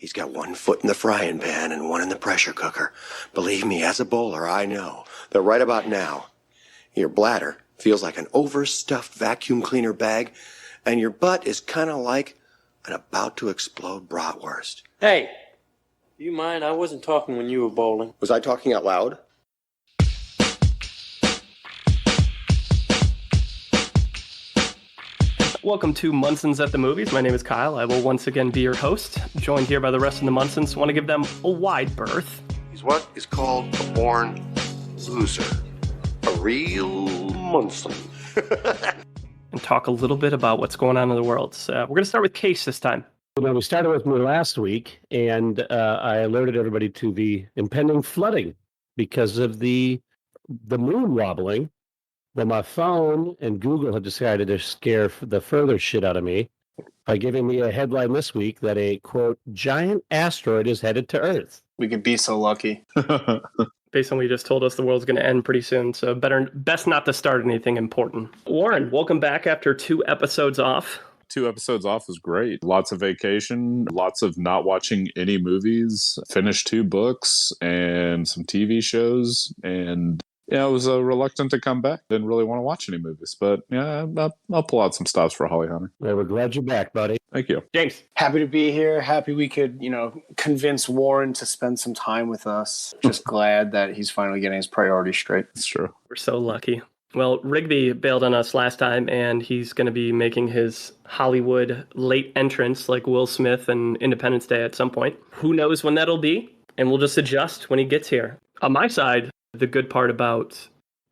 He's got one foot in the frying pan and one in the pressure cooker. Believe me, as a bowler, I know that right about now, your bladder feels like an overstuffed vacuum cleaner bag, and your butt is kind of like an about to explode bratwurst. Hey, do you mind? I wasn't talking when you were bowling. Was I talking out loud? Welcome to Munson's at the Movies. My name is Kyle. I will once again be your host, joined here by the rest of the Munsons. Want to give them a wide berth. He's what is called a born loser. A real Munson. And talk a little bit about what's going on in the world. So we're going to start with Case this time. Well, we started with me last week, and I alerted everybody to the impending flooding because of the moon wobbling. Well, my phone and Google have decided to scare the further shit out of me by giving me a headline this week that a, quote, giant asteroid is headed to Earth. We could be so lucky. Based on what you just told us, the world's going to end pretty soon, so best not to start anything important. Warren, welcome back after 2 episodes off. 2 episodes off was great. Lots of vacation, lots of not watching any movies, finished 2 books and some TV shows, and I was reluctant to come back. Didn't really want to watch any movies, but yeah, I'll pull out some stops for Holly Hunter. Well, we're glad you're back, buddy. Thank you. James. Happy to be here. Happy we could, convince Warren to spend some time with us. Just glad that he's finally getting his priorities straight. It's true. We're so lucky. Well, Rigby bailed on us last time, and he's going to be making his Hollywood late entrance like Will Smith and Independence Day at some point. Who knows when that'll be, and we'll just adjust when he gets here. On my side, the good part about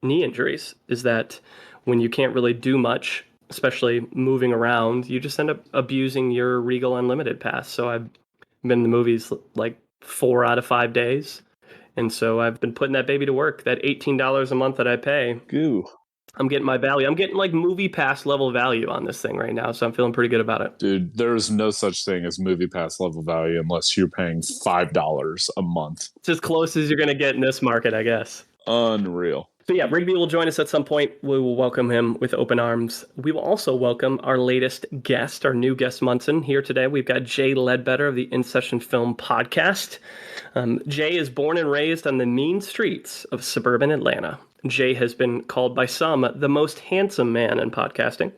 knee injuries is that when you can't really do much, especially moving around, you just end up abusing your Regal Unlimited pass. So I've been in the movies like 4 out of 5 days. And so I've been putting that baby to work. That $18 a month that I pay. Goo. I'm getting my value. I'm getting like movie pass level value on this thing right now. So I'm feeling pretty good about it. Dude, there's no such thing as movie pass level value unless you're paying $5 a month. It's as close as you're going to get in this market, I guess. Unreal. So yeah, Rigby will join us at some point. We will welcome him with open arms. We will also welcome our latest guest, our new guest Munson. Here today, we've got Jay Ledbetter of the InSession Film Podcast. Jay is born and raised on the mean streets of suburban Atlanta. Jay has been called by some the most handsome man in podcasting.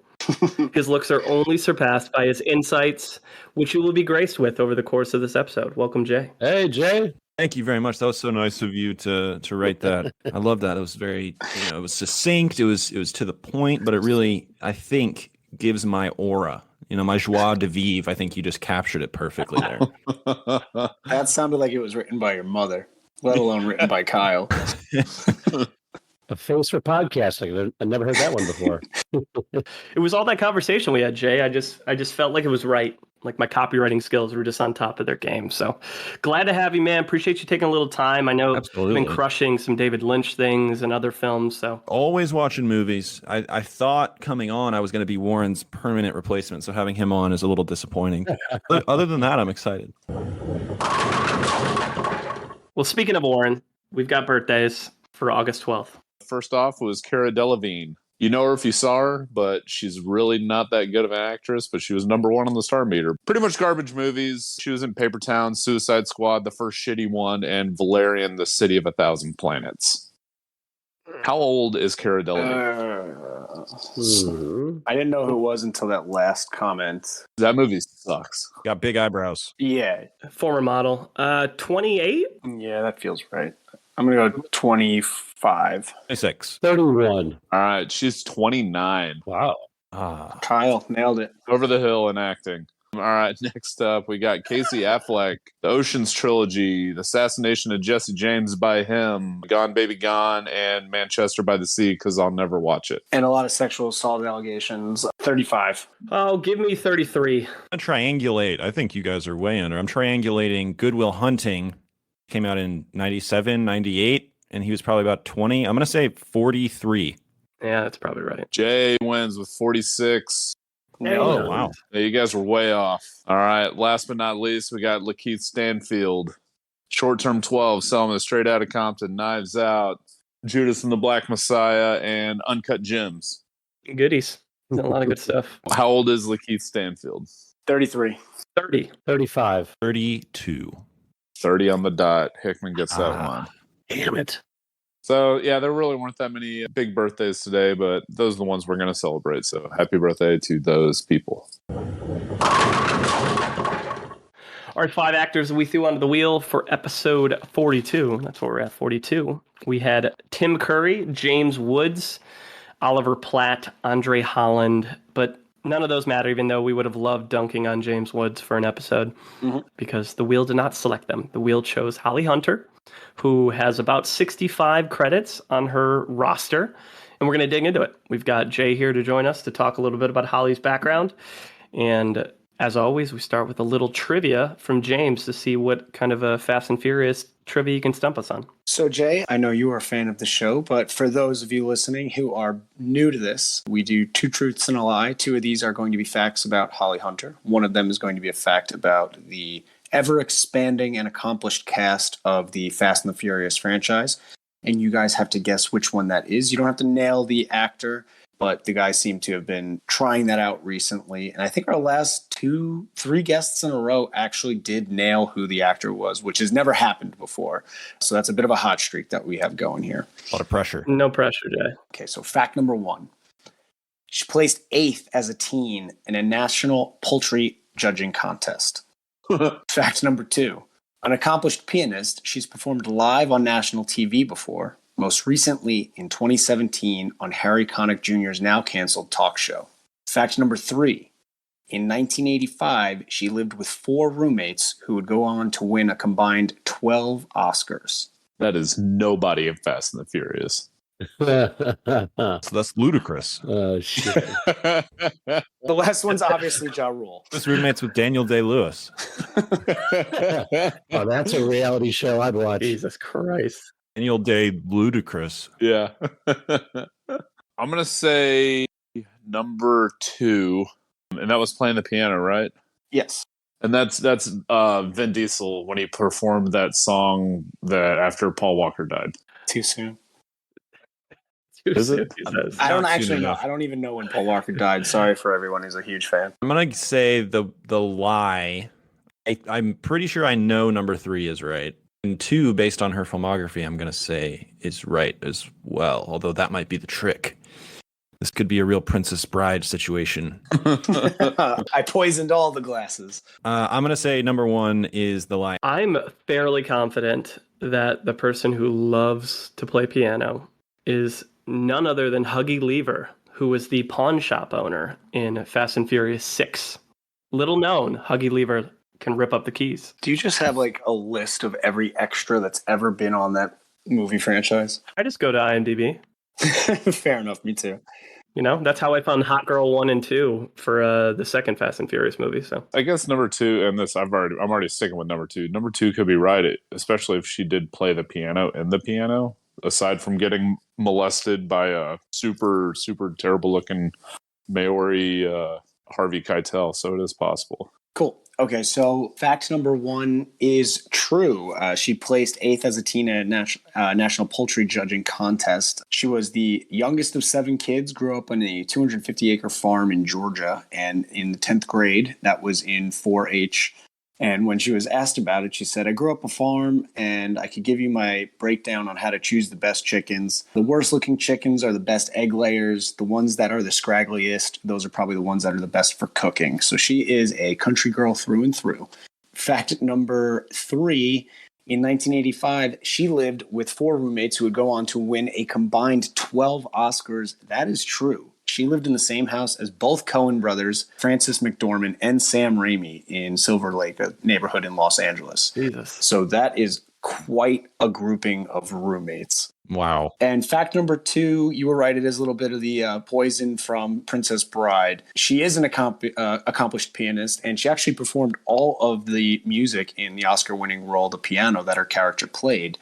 His looks are only surpassed by his insights, which you will be graced with over the course of this episode. Welcome, Jay. Hey, Jay. Thank you very much. That was so nice of you to write that. I love that. It was very, it was succinct. It was to the point, but it really, I think, gives my aura, my joie de vivre. I think you just captured it perfectly there. That sounded like it was written by your mother, let alone written by Kyle. A face for podcasting. I never heard that one before. It was all that conversation we had, Jay. I just felt like it was right. Like my copywriting skills were just on top of their game. So glad to have you, man. Appreciate you taking a little time. I know Absolutely. You've been crushing some David Lynch things and other films. So always watching movies. I thought coming on I was going to be Warren's permanent replacement. So having him on is a little disappointing. But other than that, I'm excited. Well, speaking of Warren, we've got birthdays for August 12th. First off was Cara Delevingne. You know her if you saw her, but she's really not that good of an actress, but she was number 1 on the Star Meter. Pretty much garbage movies. She was in Paper Town, Suicide Squad, the first shitty one, and Valerian, the City of a Thousand Planets. How old is Cara Delevingne? I didn't know who it was until that last comment. That movie sucks. Got big eyebrows. Yeah. Former model. 28? Yeah, that feels right. I'm going to go 25. 26. 31. All right, she's 29. Wow. Kyle, nailed it. Over the hill in acting. All right, next up, we got Casey Affleck, the Ocean's Trilogy, The Assassination of Jesse James by him, Gone Baby Gone, and Manchester by the Sea, because I'll never watch it. And a lot of sexual assault allegations. 35. Oh, give me 33. I triangulate. I think you guys are way under. I'm triangulating Good Will Hunting. Came out in 97, 98, and he was probably about 20. I'm going to say 43. Yeah, that's probably right. Jay wins with 46. Oh, wow. Yeah, you guys were way off. All right, last but not least, we got Lakeith Stanfield. Short-term 12, Selma, Straight Outta Compton, Knives Out, Judas and the Black Messiah, and Uncut Gems. Goodies. A lot of good stuff. How old is Lakeith Stanfield? 33. 30. 35. 32. 30 on the dot. Hickman gets that one. Damn it. So, yeah, there really weren't that many big birthdays today, but those are the ones we're going to celebrate. So, happy birthday to those people. Our 5 actors we threw onto the wheel for episode 42. That's where we're at, 42. We had Tim Curry, James Woods, Oliver Platt, Andre Holland, but none of those matter, even though we would have loved dunking on James Woods for an episode because the wheel did not select them. The wheel chose Holly Hunter, who has about 65 credits on her roster, and we're going to dig into it. We've got Jay here to join us to talk a little bit about Holly's background, and as always, we start with a little trivia from James to see what kind of a Fast and Furious trivia you can stump us on. So, Jay, I know you are a fan of the show, but for those of you listening who are new to this, we do 2 truths and a lie. 2 of these are going to be facts about Holly Hunter. One of them is going to be a fact about the ever-expanding and accomplished cast of the Fast and the Furious franchise. And you guys have to guess which one that is. You don't have to nail the actor, but the guys seem to have been trying that out recently. And I think our last 2-3 guests in a row actually did nail who the actor was, which has never happened before. So that's a bit of a hot streak that we have going here. A lot of pressure. No pressure, Jay. Okay, so fact number 1. She placed 8th as a teen in a national poultry judging contest. Fact number 2. An accomplished pianist, she's performed live on national TV before, most recently in 2017 on Harry Connick Jr.'s now canceled talk show. Fact number 3. In 1985, she lived with 4 roommates who would go on to win a combined 12 Oscars. That is nobody in Fast and the Furious. So that's ludicrous. Oh, shit. The last one's obviously Ja Rule. His roommates with Daniel Day-Lewis. Oh, that's a reality show I'd watch. Jesus Christ. Daniel Day Ludicrous. Yeah. I'm going to say number 2. And that was playing the piano, right? Yes. And that's Vin Diesel when he performed that song that after Paul Walker died. Too soon. Is it? I don't Not soon actually know. enough. I don't even know when Paul Walker died. Sorry for everyone who's a huge fan. I'm gonna say the lie. I'm pretty sure I know number 3 is right. And 2, based on her filmography, I'm gonna say is right as well. Although that might be the trick. This could be a real Princess Bride situation. I poisoned all the glasses. I'm gonna say number 1 is the lie. I'm fairly confident that the person who loves to play piano is none other than Huggy Lever, who was the pawn shop owner in Fast and Furious 6. Little known, Huggy Lever can rip up the keys. Do you just have like a list of every extra that's ever been on that movie franchise? I just go to IMDb. Fair enough, me too. You know, that's how I found Hot Girl 1 and 2 for the second Fast and Furious movie. So I guess number 2, and this I'm already sticking with number 2. Number 2 could be right, especially if she did play the piano in the piano. Aside from getting molested by a super, super terrible looking Maori Harvey Keitel. So it is possible. Cool. Okay, so fact number 1 is true. She placed 8th as a teen at a national poultry judging contest. She was the youngest of 7 kids, grew up on a 250-acre farm in Georgia, and in the 10th grade, that was in 4-H. And when she was asked about it, she said, I grew up a farm and I could give you my breakdown on how to choose the best chickens. The worst looking chickens are the best egg layers. The ones that are the scraggliest, those are probably the ones that are the best for cooking. So she is a country girl through and through. Fact number 3, in 1985, she lived with 4 roommates who would go on to win a combined 12 Oscars. That is true. She lived in the same house as both Coen brothers, Frances McDormand, and Sam Raimi in Silver Lake, a neighborhood in Los Angeles. Jesus. So that is quite a grouping of roommates. Wow. And fact number 2, you were right, it is a little bit of the poison from Princess Bride. She is an accomplished pianist, and she actually performed all of the music in the Oscar-winning role, the piano, that her character played.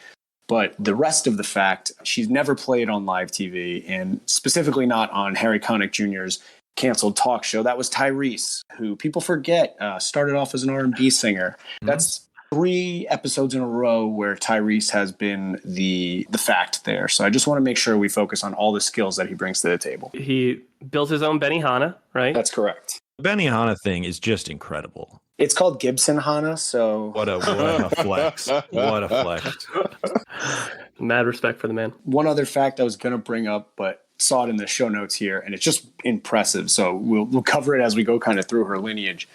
But the rest of the fact, she's never played on live TV, and specifically not on Harry Connick Jr.'s canceled talk show. That was Tyrese, who people forget started off as an R&B singer. That's 3 episodes in a row where Tyrese has been the fact there. So I just want to make sure we focus on all the skills that he brings to the table. He built his own Benihana, right? That's correct. Benihana thing is just incredible. It's called Gibson Hana, so What a flex. What a flex. Mad respect for the man. one other fact I was going to bring up, but saw it in the show notes here, and it's just impressive. So we'll cover it as we go kind of through her lineage.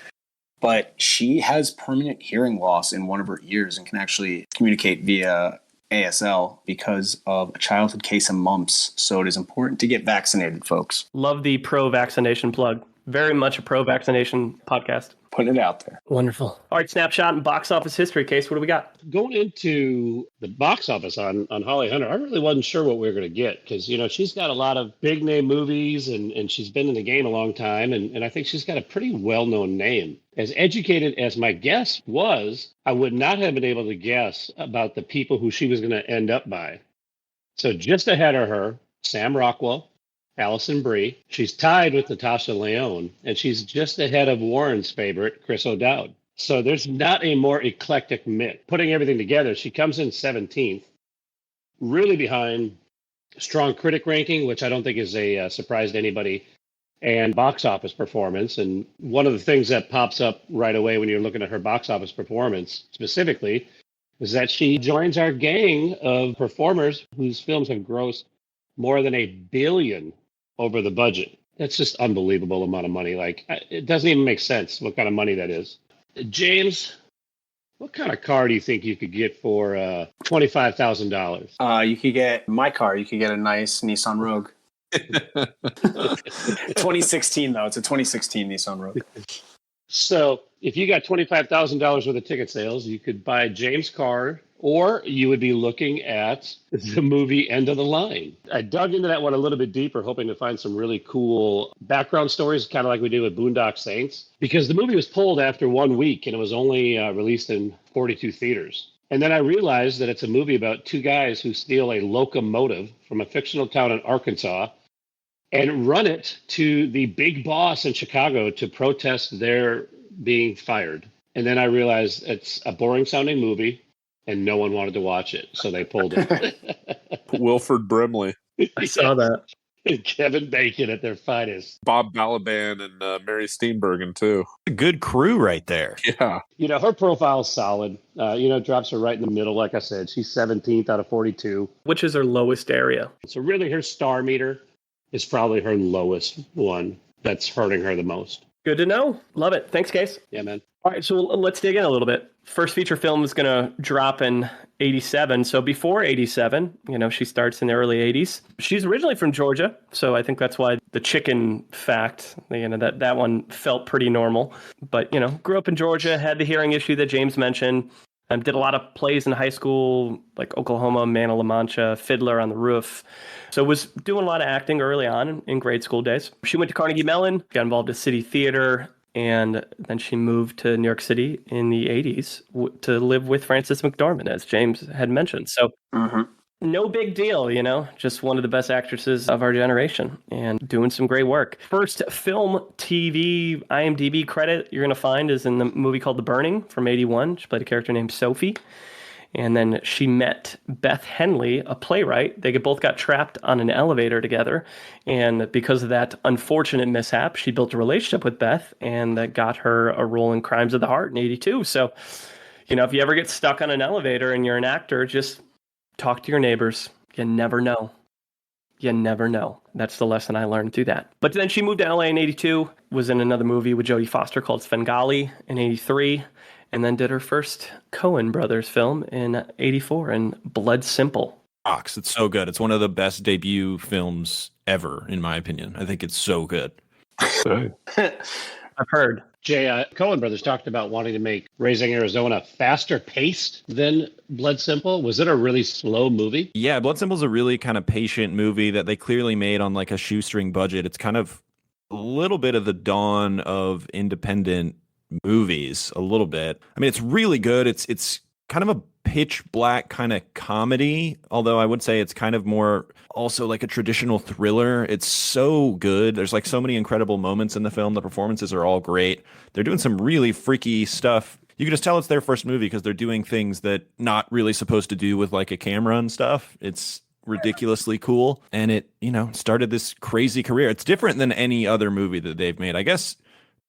But she has permanent hearing loss in one of her ears and can actually communicate via ASL because of a childhood case of mumps. So it is important to get vaccinated, folks. Love the pro-vaccination plug. Very much a pro-vaccination podcast. Putting it out there. Wonderful. All right, snapshot and box office history. Case, what do we got? Going into the box office on Holly Hunter, I really wasn't sure what we were going to get because, she's got a lot of big name movies and she's been in the game a long time. And I think she's got a pretty well-known name. As educated as my guess was, I would not have been able to guess about the people who she was going to end up by. So just ahead of her, Sam Rockwell, Alison Brie. She's tied with Natasha Lyonne, and she's just ahead of Warren's favorite, Chris O'Dowd. So there's not a more eclectic mix. Putting everything together, she comes in 17th, really behind strong critic ranking, which I don't think is a surprise to anybody, and box office performance. And one of the things that pops up right away when you're looking at her box office performance specifically is that she joins our gang of performers whose films have grossed more than $1 billion over the budget. That's just unbelievable amount of money. Like, it doesn't even make sense what kind of money that is. James, what kind of car do you think you could get for $25,000? You could get my car. You could get a nice Nissan Rogue. 2016, though. It's a 2016 Nissan Rogue. So if you got $25,000 worth of ticket sales, you could buy James' car, or you would be looking at the movie End of the Line. I dug into that one a little bit deeper, hoping to find some really cool background stories, kind of like we did with Boondock Saints, because the movie was pulled after 1 week and it was only released in 42 theaters. And then I realized that it's a movie about two guys who steal a locomotive from a fictional town in Arkansas and run it to the big boss in Chicago to protest their being fired. And then I realized it's a boring sounding movie and no one wanted to watch it, so they pulled it. Wilford Brimley. I saw that. And Kevin Bacon at their finest. Bob Balaban and Mary Steenburgen, too. A good crew right there. Yeah. Her profile's solid. Drops her right in the middle. Like I said, she's 17th out of 42. Which is her lowest area? So really her star meter is probably her lowest one. That's hurting her the most. Good to know. Love it. Thanks, Case. Yeah, man. All right, so let's dig in a little bit. First feature film is going to drop in 87. So before 87, she starts in the early 80s. She's originally from Georgia, so I think that's why the chicken fact, that one felt pretty normal. But, grew up in Georgia, had the hearing issue that James mentioned. Did a lot of plays in high school, like Oklahoma, Man of La Mancha, Fiddler on the Roof. So was doing a lot of acting early on in grade school days. She went to Carnegie Mellon, got involved in City Theater, and then she moved to New York City in the 80s to live with Frances McDormand, as James had mentioned. So no big deal, just one of the best actresses of our generation and doing some great work. First film, TV, IMDb credit you're going to find is in the movie called The Burning from 81. She played a character named Sophie. And then she met Beth Henley, a playwright. They both got trapped on an elevator together. And because of that unfortunate mishap, she built a relationship with Beth, and that got her a role in Crimes of the Heart in 82. So, if you ever get stuck on an elevator and you're an actor, just talk to your neighbors. You never know. You never know. That's the lesson I learned through that. But then she moved to LA in 82, was in another movie with Jodie Foster called Svengali in 83. And then did her first Coen Brothers film in 84 in Blood Simple. Fox, it's so good. It's one of the best debut films ever, in my opinion. I think it's so good. I've heard. Jay, Coen Brothers talked about wanting to make Raising Arizona faster paced than Blood Simple. Was it a really slow movie? Yeah, Blood Simple is a really kind of patient movie that they clearly made on like a shoestring budget. It's kind of a little bit of the dawn of independent movies, a little bit. I mean, it's really good. It's kind of a pitch black kind of comedy, although I would say it's kind of more also like a traditional thriller. It's so good. There's like so many incredible moments in the film. The performances are all great. They're doing some really freaky stuff. You can just tell it's their first movie because they're doing things that not really supposed to do with like a camera and stuff. It's ridiculously cool. And it, started this crazy career. It's different than any other movie that they've made. I guess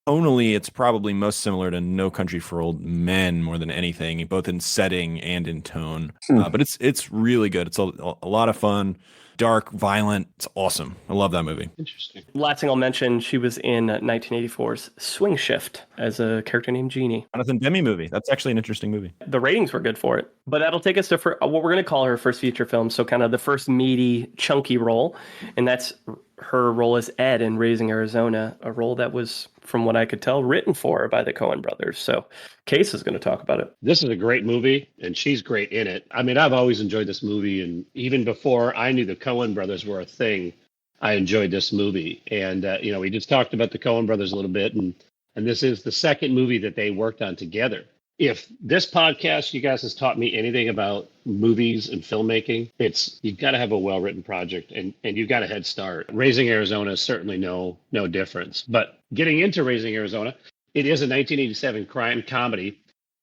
Tonally, it's probably most similar to No Country for Old Men more than anything, both in setting and in tone. But it's really good. It's a lot of fun, dark, violent. It's awesome. I love that movie. Interesting. Last thing I'll mention, she was in 1984's Swing Shift as a character named Jeannie. Jonathan Demme movie. That's actually an interesting movie. The ratings were good for it. But that'll take us to what we're going to call her first feature film. So kind of the first meaty, chunky role. And that's her role as Ed in Raising Arizona, a role that was, from what I could tell, written for her by the Coen brothers. So Case is going to talk about it. This is a great movie, and she's great in it. I mean, I've always enjoyed this movie, and even before I knew the Coen brothers were a thing, I enjoyed this movie. And, we just talked about the Coen brothers a little bit, and this is the second movie that they worked on together. If this podcast, you guys, has taught me anything about movies and filmmaking, it's you've got to have a well-written project and you've got a head start. Raising Arizona is certainly no difference. But getting into Raising Arizona, it is a 1987 crime comedy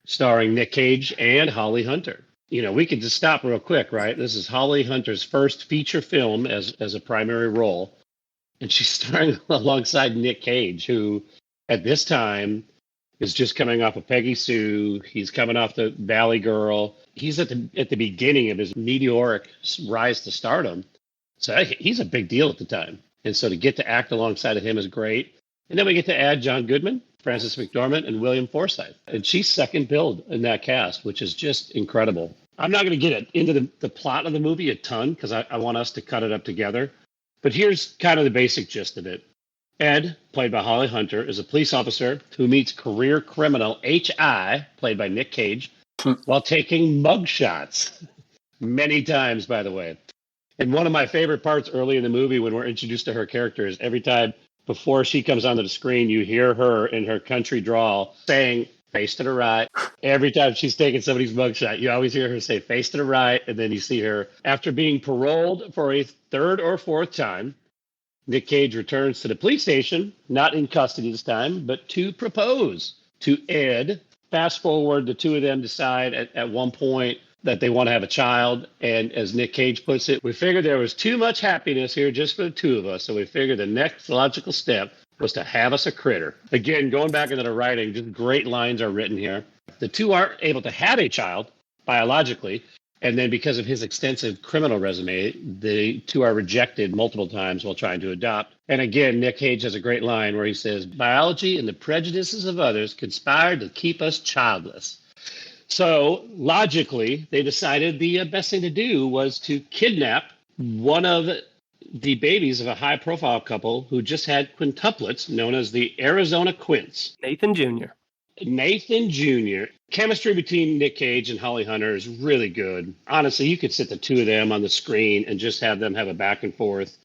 starring Nick Cage and Holly Hunter. We could just stop real quick, right? This is Holly Hunter's first feature film as a primary role. And she's starring alongside Nick Cage, who at this time is just coming off of Peggy Sue. He's coming off the Valley Girl. He's at the beginning of his meteoric rise to stardom. So he's a big deal at the time. And so to get to act alongside of him is great. And then we get to add John Goodman, Frances McDormand, and William Forsythe. And she's second billed in that cast, which is just incredible. I'm not going to get into the plot of the movie a ton because I want us to cut it up together. But here's kind of the basic gist of it. Ed, played by Holly Hunter, is a police officer who meets career criminal H.I., played by Nick Cage, while taking mugshots. Many times, by the way. And one of my favorite parts early in the movie when we're introduced to her character is every time before she comes onto the screen, you hear her in her country drawl saying, "Face to the right." Every time she's taking somebody's mugshot, you always hear her say, "Face to the right." And then you see her, after being paroled for a third or fourth time, Nick Cage returns to the police station, not in custody this time, but to propose to Ed. Fast forward, the two of them decide at one point that they want to have a child. And as Nick Cage puts it, we figured there was too much happiness here just for the two of us. So we figured the next logical step was to have us a critter. Again, going back into the writing, just great lines are written here. The two aren't able to have a child biologically. And then because of his extensive criminal resume, the two are rejected multiple times while trying to adopt. And again, Nick Cage has a great line where he says, "Biology and the prejudices of others conspired to keep us childless." So logically, they decided the best thing to do was to kidnap one of the babies of a high-profile couple who just had quintuplets, known as the Arizona Quints. Nathan Jr. Nathan Jr. Chemistry between Nick Cage and Holly Hunter is really good. Honestly, you could sit the two of them on the screen and just have them have a back and forth,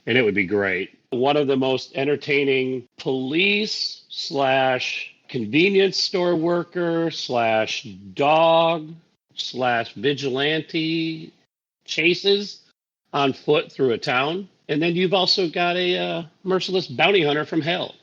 and it would be great. One of the most entertaining police / convenience store worker / dog / vigilante chases on foot through a town. And then you've also got a merciless bounty hunter from hell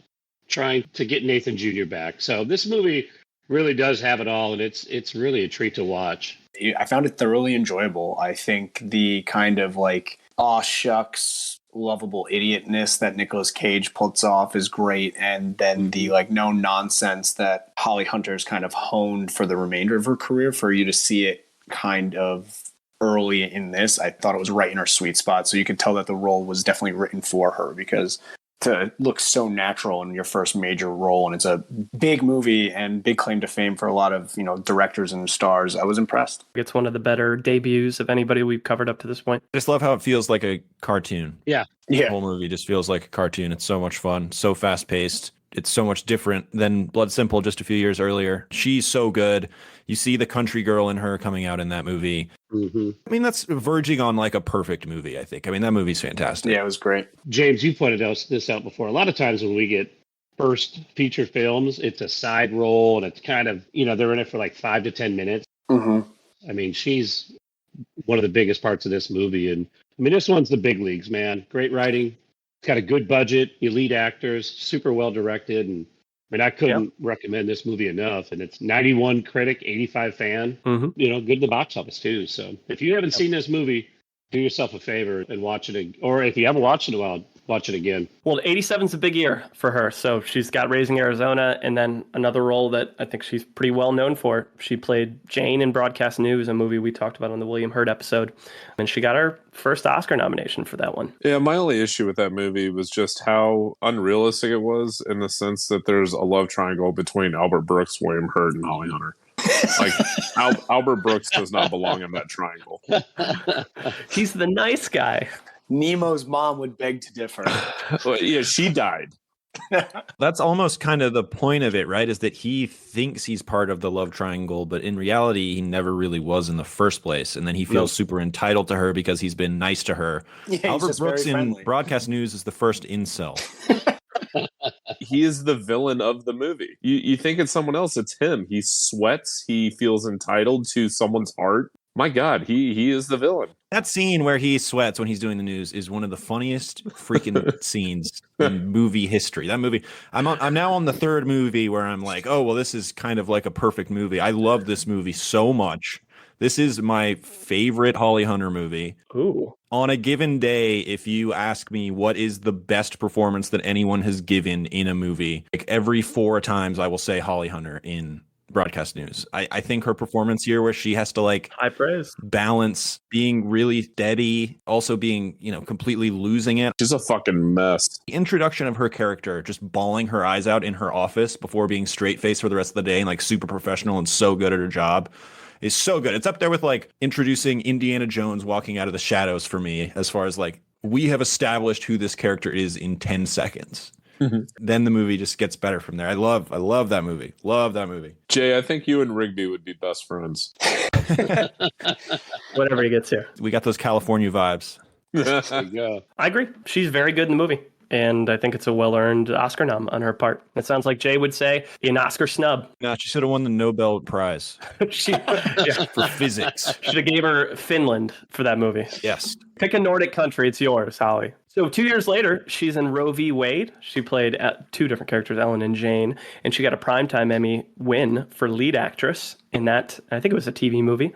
trying to get Nathan Jr. back. So this movie really does have it all, and it's really a treat to watch. I found it thoroughly enjoyable. I think the kind of like, aw shucks, lovable idiotness that Nicolas Cage puts off is great. And then the like no nonsense that Holly Hunter's kind of honed for the remainder of her career, for you to see it kind of early in this, I thought it was right in her sweet spot. So you could tell that the role was definitely written for her, because to look so natural in your first major role, and it's a big movie and big claim to fame for a lot of, directors and stars, I was impressed. It's one of the better debuts of anybody we've covered up to this point. I just love how it feels like a cartoon. Yeah. The whole movie just feels like a cartoon. It's so much fun, so fast paced. It's so much different than Blood Simple just a few years earlier. She's so good. You see the country girl in her coming out in that movie. Mm-hmm. I mean, that's verging on like a perfect movie, I think. I mean, that movie's fantastic. Yeah, it was great. James, you pointed this out before. A lot of times when we get first feature films, it's a side role, and it's kind of, they're in it for like 5 to 10 minutes. Mm-hmm. I mean, she's one of the biggest parts of this movie. And I mean, this one's the big leagues, man. Great writing. It's got a good budget, elite actors, super well directed. And I mean, I couldn't recommend this movie enough. And it's 91 critic, 85 fan, good in the box office too. So if you haven't seen this movie, do yourself a favor and watch it. Or if you haven't watched it in a while, watch it again. Well, 87's a big year for her. So she's got Raising Arizona, and then another role that I think she's pretty well known for. She played Jane in Broadcast News, a movie we talked about on the William Hurt episode. And she got her first Oscar nomination for that one. Yeah, my only issue with that movie was just how unrealistic it was, in the sense that there's a love triangle between Albert Brooks, William Hurt, and Holly Hunter. Like, Albert Brooks does not belong in that triangle. He's the nice guy. Nemo's mom would beg to differ. Well, yeah, she died. That's almost kind of the point of it, right? Is that he thinks he's part of the love triangle, but in reality, he never really was in the first place. And then he feels super entitled to her because he's been nice to her. Yeah, Albert Brooks in Broadcast News is the first incel. He is the villain of the movie. You think it's someone else, it's him. He sweats. He feels entitled to someone's heart. My God, he is the villain. That scene where he sweats when he's doing the news is one of the funniest freaking scenes in movie history. That movie, I'm now on the third movie where I'm like, oh, well, this is kind of like a perfect movie. I love this movie so much. This is my favorite Holly Hunter movie. Ooh. On a given day, if you ask me what is the best performance that anyone has given in a movie, like every 4 times I will say Holly Hunter in Broadcast News. I think her performance here, where she has to like high praise, balance being really steady, also being, completely losing it. She's a fucking mess. The introduction of her character, just bawling her eyes out in her office before being straight faced for the rest of the day and like super professional and so good at her job, is so good. It's up there with like introducing Indiana Jones walking out of the shadows for me, as far as like, we have established who this character is in 10 seconds. Then the movie just gets better from there. I love that movie. Love that movie. Jay, I think you and Rigby would be best friends. Whatever he gets here. We got those California vibes. There you go. I agree. She's very good in the movie. And I think it's a well-earned Oscar nom on her part. It sounds like Jay would say an Oscar snub. No, she should have won the Nobel Prize for physics. Should have gave her Finland for that movie. Yes. Pick a Nordic country. It's yours, Holly. So 2 years later, she's in Roe v. Wade. She played 2 different characters, Ellen and Jane, and she got a Primetime Emmy win for lead actress in that. I think it was a TV movie.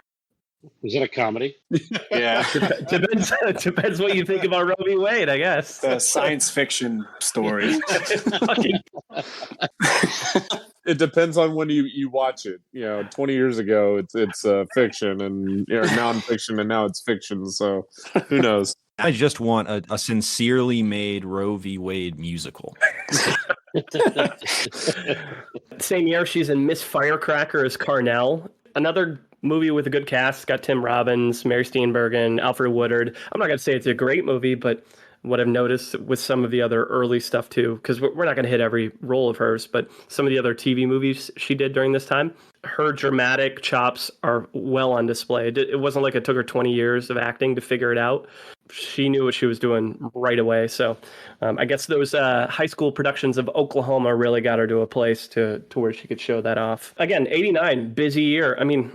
Was it a comedy? Yeah. Depends what you think about Roe v. Wade, I guess. The science fiction story. It depends on when you watch it. 20 years ago, it's fiction, and nonfiction, and now it's fiction. So who knows? I just want a sincerely made Roe v. Wade musical. Same year, she's in Miss Firecracker as Carnell. Another movie with a good cast. It's got Tim Robbins, Mary Steenburgen, Alfred Woodard. I'm not going to say it's a great movie, but what I've noticed with some of the other early stuff too, because we're not going to hit every role of hers, but some of the other TV movies she did during this time, her dramatic chops are well on display. It wasn't like it took her 20 years of acting to figure it out. She knew what she was doing right away. So I guess those high school productions of Oklahoma really got her to a place to where she could show that off. Again, 89, busy year. I mean,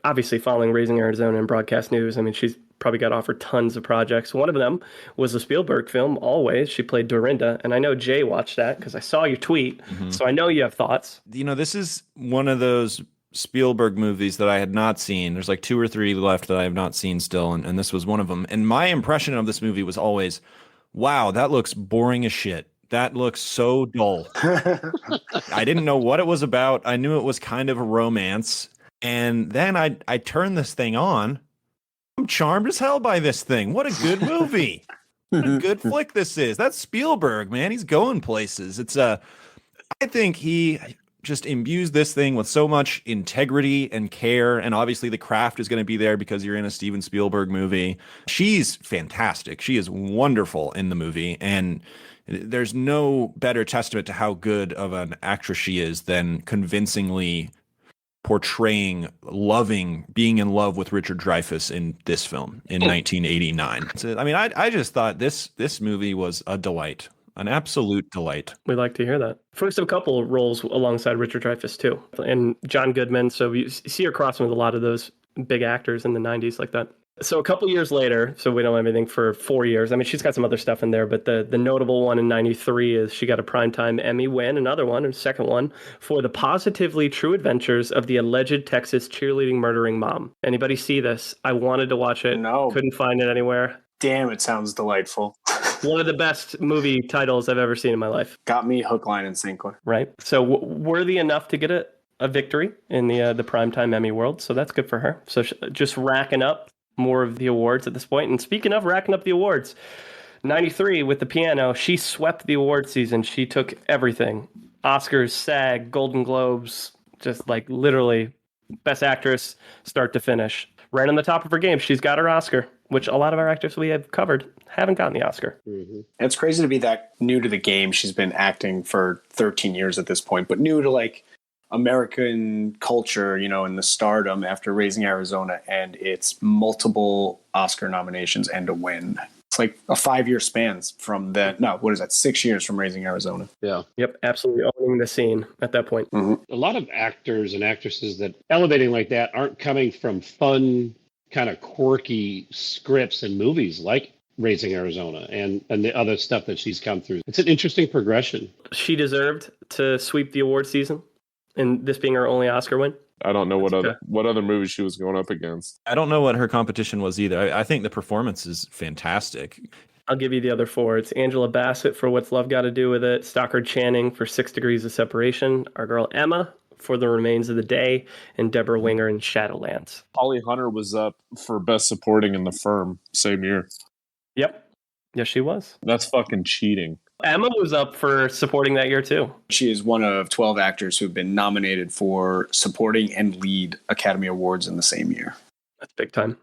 obviously following Raising Arizona and Broadcast News, I mean, she's probably got offered tons of projects. One of them was a Spielberg film, Always. She played Dorinda, and I know Jay watched that because I saw your tweet, so I know you have thoughts. This is one of those Spielberg movies that I had not seen. There's like 2 or 3 left that I have not seen still, and this was one of them. And my impression of this movie was always, wow, that looks boring as shit. That looks so dull. I didn't know what it was about. I knew it was kind of a romance. And then I turned this thing on. I'm charmed as hell by this thing. What a good movie. What a good flick this is. That's Spielberg, man. He's going places. I think he just imbues this thing with so much integrity and care. And obviously the craft is going to be there because you're in a Steven Spielberg movie. She's fantastic. She is wonderful in the movie. And there's no better testament to how good of an actress she is than convincingly portraying being in love with Richard Dreyfuss in this film in 1989. So, I mean, I just thought this movie was a delight, an absolute delight. We'd like to hear that. First of a couple of roles alongside Richard Dreyfuss too, and John Goodman. So you see her crossing with a lot of those big actors in the 90s like that. So a couple years later, so we don't have anything for 4 years. I mean, she's got some other stuff in there, but the notable one in 93 is she got a Primetime Emmy win, another one, a second one, for the positively true adventures of the alleged Texas cheerleading murdering mom. Anybody see this? I wanted to watch it. No. Couldn't find it anywhere. Damn, it sounds delightful. One of the best movie titles I've ever seen in my life. Got me hook, line, and sinker. Right. So worthy enough to get a victory in the Primetime Emmy world. So that's good for her. So just racking up more of the awards at this point. And speaking of racking up the awards, 93 with The Piano, she swept the award season. She took everything. Oscars, SAG, Golden Globes, just like literally best actress start to finish. Right on the top of her game. She's got her Oscar, which a lot of our actors we have covered haven't gotten the Oscar. Mm-hmm. It's crazy to be that new to the game. She's been acting for 13 years at this point, but new to like American culture, you know, and the stardom after Raising Arizona and its multiple Oscar nominations and a win. It's like a 5-year span from that. No, what is that? 6 years from Raising Arizona. Yeah. Yep. Absolutely owning the scene at that point. Mm-hmm. A lot of actors and actresses that elevating like that aren't coming from fun, kind of quirky scripts and movies like Raising Arizona and the other stuff that she's come through. It's an interesting progression. She deserved to sweep the award season, and this being her only Oscar win. I don't know what other movies she was going up against. I don't know what her competition was either. I think the performance is fantastic. I'll give you the other four. It's Angela Bassett for What's Love Got to Do with It, Stockard Channing for 6 Degrees of Separation, our girl Emma for The Remains of the Day, and Deborah Winger in Shadowlands. Holly Hunter was up for Best Supporting in The Firm same year. Yep. Yes, she was. That's fucking cheating. Emma was up for supporting that year, too. She is one of 12 actors who have been nominated for supporting and lead Academy Awards in the same year. That's big time.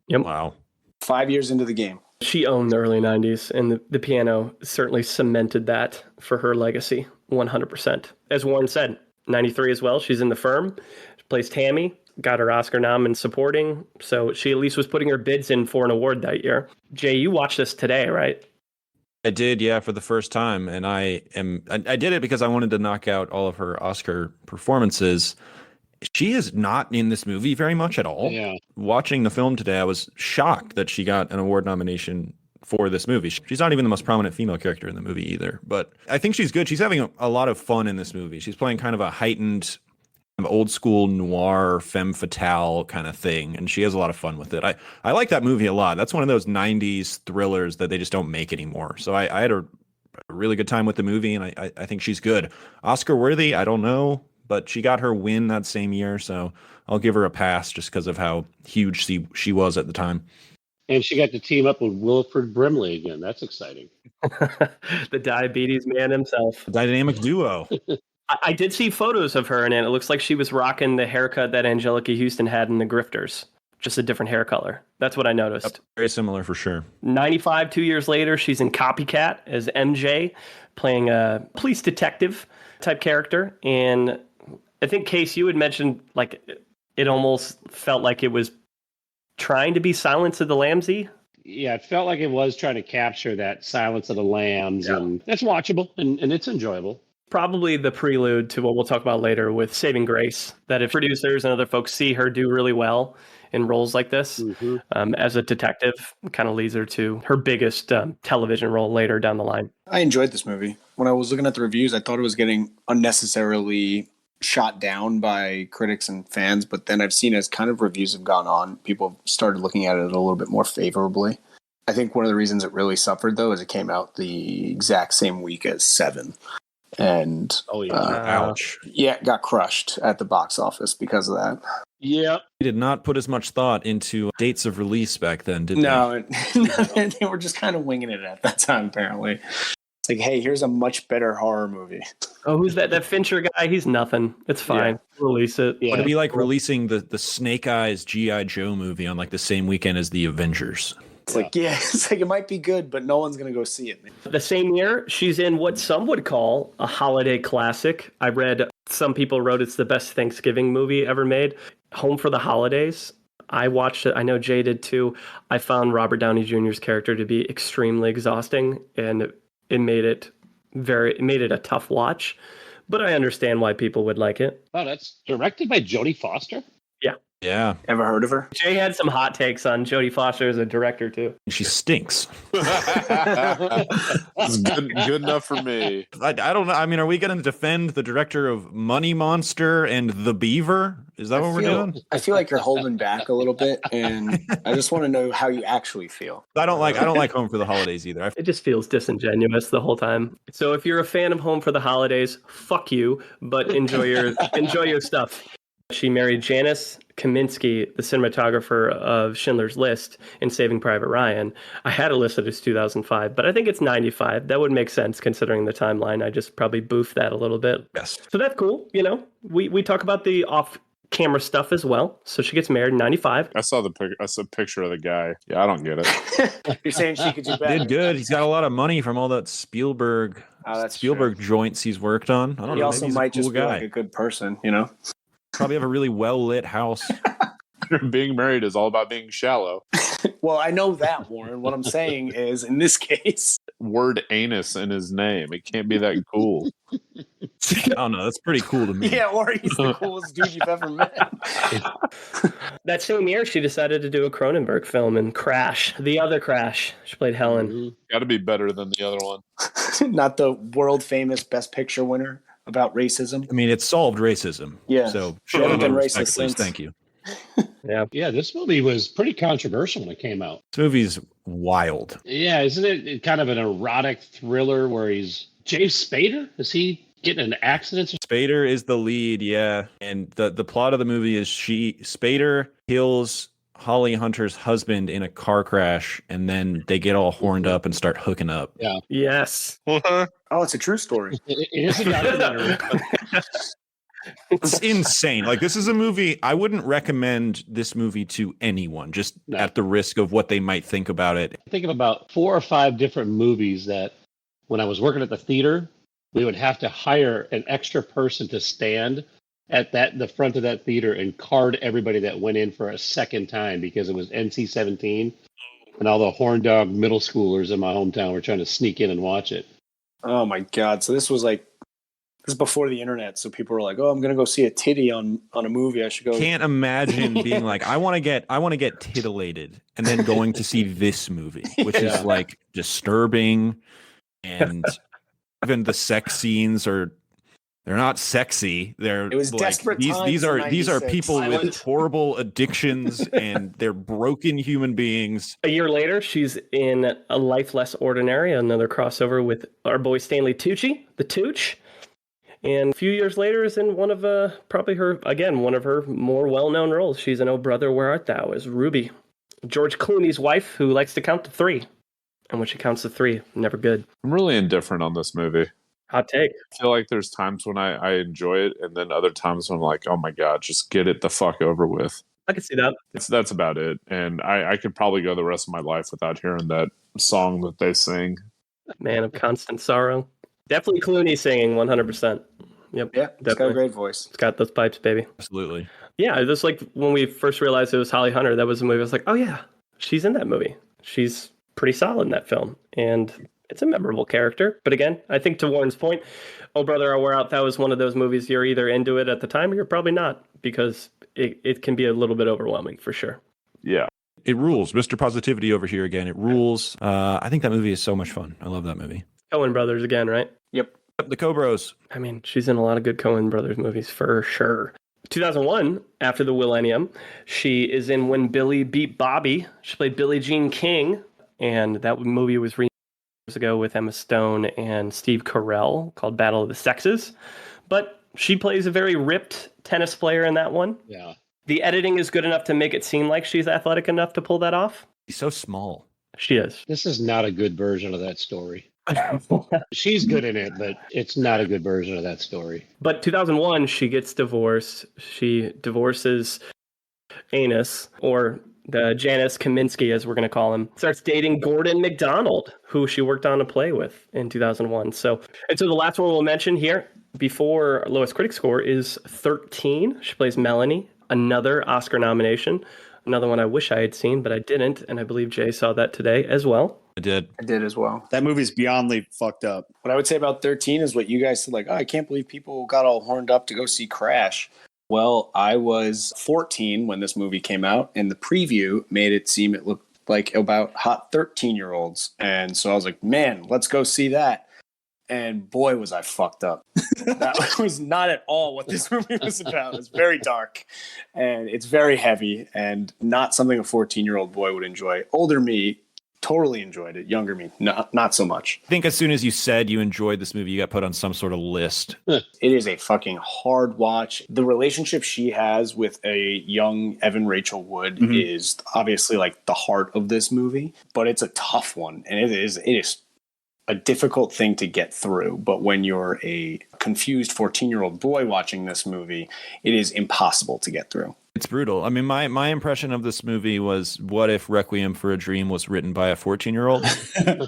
Yep. Wow. 5 years into the game. She owned the early 90s, and the Piano certainly cemented that for her legacy, 100%. As Warren said, 93 as well. She's in The Firm. She plays Tammy. Got her Oscar nom in supporting, so she at least was putting her bids in for an award that year. Jay, you watched this today, right? I did, yeah, for the first time, and I did it because I wanted to knock out all of her Oscar performances. She is not in this movie very much at all. Yeah. Watching the film today, I was shocked that she got an award nomination for this movie. She's not even the most prominent female character in the movie either, but I think she's good. She's having a lot of fun in this movie. She's playing kind of a heightened, old school noir femme fatale kind of thing, and she has a lot of fun with it. I like that movie a lot. That's one of those 90s thrillers that they just don't make anymore. So I had a really good time with the movie, and I think she's good. Oscar worthy, I don't know, but she got her win that same year, so I'll give her a pass just because of how huge she was at the time. And she got to team up with Wilford Brimley again. That's exciting. The diabetes man himself. Dynamic duo. I did see photos of her, and it looks like she was rocking the haircut that Angelica Houston had in The Grifters, just a different hair color. That's what I noticed. Yep, very similar for sure. 95, 2 years later, she's in Copycat as MJ, playing a police detective type character. And I think, Case, you had mentioned like it almost felt like it was trying to be Silence of the Lambs-y. Yeah, it felt like it was trying to capture that Silence of the Lambs, and that's watchable and it's enjoyable. Probably the prelude to what we'll talk about later with Saving Grace, that if producers and other folks see her do really well in roles like this, as a detective, kind of leads her to her biggest television role later down the line. I enjoyed this movie. When I was looking at the reviews, I thought it was getting unnecessarily shot down by critics and fans, but then I've seen as kind of reviews have gone on, people have started looking at it a little bit more favorably. I think one of the reasons it really suffered, though, is it came out the exact same week as Seven. And ouch. Yeah, it got crushed at the box office because of that. Yeah. They did not put as much thought into dates of release back then, did they? No, they were just kind of winging it at that time, apparently. It's like, hey, here's a much better horror movie. Oh, who's that? That Fincher guy? He's nothing. It's fine. Yeah. Release it. Yeah. It'd be like releasing the Snake Eyes G.I. Joe movie on like the same weekend as the Avengers. It's like, yeah, it's like it might be good, but no one's going to go see it. The same year, she's in what some would call a holiday classic. I read some people wrote it's the best Thanksgiving movie ever made. Home for the Holidays. I watched it. I know Jay did too. I found Robert Downey Jr.'s character to be extremely exhausting, and it made it a tough watch. But I understand why people would like it. Oh, that's directed by Jodie Foster? Yeah. Yeah. Ever heard of her? Jay had some hot takes on Jodie Foster as a director too. She stinks. It's good enough for me. I don't know. I mean, are we going to defend the director of Money Monster and The Beaver? Is that what we're doing? I feel like you're holding back a little bit, and I just want to know how you actually feel. I don't like Home for the Holidays either. It just feels disingenuous the whole time. So if you're a fan of Home for the Holidays, fuck you, but enjoy your stuff. She married Janis Kaminski, the cinematographer of Schindler's List and Saving Private Ryan. I had it listed as 2005, but I think it's 95. That would make sense considering the timeline. I just probably boofed that a little bit. Yes. So that's cool. You know, we talk about the off-camera stuff as well. So she gets married in 95. I saw a picture of the guy. Yeah, I don't get it. You're saying she could do better. Did good. He's got a lot of money from all that Spielberg joints he's worked on. I don't know. He also maybe he's might a cool just be guy. like a good person, you know? Probably have a really well-lit house. Being married is all about being shallow. Well, I know that, Warren. What I'm saying is, in this case, Word anus in his name. It can't be that cool. I don't know. That's pretty cool to me. yeah, or he's the coolest dude you've ever met. That same year, she decided to do a Cronenberg film and Crash, the other Crash. She played Helen. Got to be better than the other one. Not the world famous Best Picture winner about racism. I mean, it solved racism. Yeah. So She hasn't been racist respectfully, since. thank you. Yeah, this movie was pretty controversial when it came out. This movie's wild. Yeah, isn't it kind of an erotic thriller where he's James Spader? Is he getting in accidents? Spader is the lead, yeah. And the plot of the movie is Spader kills Holly Hunter's husband in a car crash, and then they get all horned up and start hooking up. Yeah. Yes. Oh, it's a true story. It is a documentary. It's insane. Like, this is a movie, I wouldn't recommend this movie to anyone, just at the risk of what they might think about it. I think of about 4 or 5 different movies that when I was working at the theater, we would have to hire an extra person to stand at the front of that theater and card everybody that went in for a second time because it was NC-17 and all the horn dog middle schoolers in my hometown were trying to sneak in and watch it. Oh my God. So this is before the internet. So people were like, oh, I'm going to go see a titty on a movie. I should go. Can't imagine being like, I want to get titillated and then going to see this movie, which is like disturbing. And even the sex scenes they're not sexy. It was like, desperate these times are in people 96. with horrible addictions and they're broken human beings. A year later, she's in A Life Less Ordinary, another crossover with our boy Stanley Tucci, the Tooch. And a few years later is in one of one of her more well-known roles. She's in Oh Brother, Where Art Thou as Ruby, George Clooney's wife, who likes to count to 3. And when she counts to 3, never good. I'm really indifferent on this movie. Hot take. I feel like there's times when I enjoy it, and then other times when I'm like, oh my God, just get it the fuck over with. I can see that. That's about it. And I could probably go the rest of my life without hearing that song that they sing. Man of Constant Sorrow. Definitely Clooney singing 100%. Yep. Yeah, it's got a great voice. It's got those pipes, baby. Absolutely. Yeah, just like when we first realized it was Holly Hunter, that was the movie. I was like, oh yeah, she's in that movie. She's pretty solid in that film. And it's a memorable character. But again, I think to Warren's point, Oh Brother, Where Art Thou was one of those movies you're either into it at the time or you're probably not, because it can be a little bit overwhelming for sure. Yeah. It rules. Mr. Positivity over here again. It rules. I think that movie is so much fun. I love that movie. Coen Brothers again, right? Yep. The Cobros. I mean, she's in a lot of good Coen Brothers movies for sure. 2001, after the millennium, she is in When Billy Beat Bobby. She played Billie Jean King, and that movie was years ago with Emma Stone and Steve Carell called Battle of the Sexes. But she plays a very ripped tennis player in that one. Yeah. The editing is good enough to make it seem like she's athletic enough to pull that off. He's so small. She is. This is not a good version of that story. She's good in it, but it's not a good version of that story. But 2001, she gets divorced. She divorces Anus, or the Janis Kaminski, as we're going to call him, starts dating Gordon McDonald, who she worked on a play with in 2001. So the last one we'll mention here before lowest critic score is 13. She plays Melanie, another Oscar nomination, another one I wish I had seen, but I didn't. And I believe Jay saw that today as well. I did as well. That movie's beyondly fucked up. What I would say about 13 is what you guys said, like, oh, I can't believe people got all horned up to go see Crash. Well, I was 14 when this movie came out, and the preview made it seem it looked like about hot 13-year-olds. And so I was like, man, let's go see that. And boy, was I fucked up. That was not at all what this movie was about. It's very dark, and it's very heavy, and not something a 14-year-old boy would enjoy. Older me totally enjoyed it. Younger me, not so much. I think as soon as you said you enjoyed this movie, you got put on some sort of list. It is a fucking hard watch. The relationship she has with a young Evan Rachel Wood is obviously like the heart of this movie, but it's a tough one, and it is a difficult thing to get through. But when you're a confused 14-year-old boy watching this movie, it is impossible to get through. It's brutal. I mean, my impression of this movie was, what if Requiem for a Dream was written by a 14-year-old?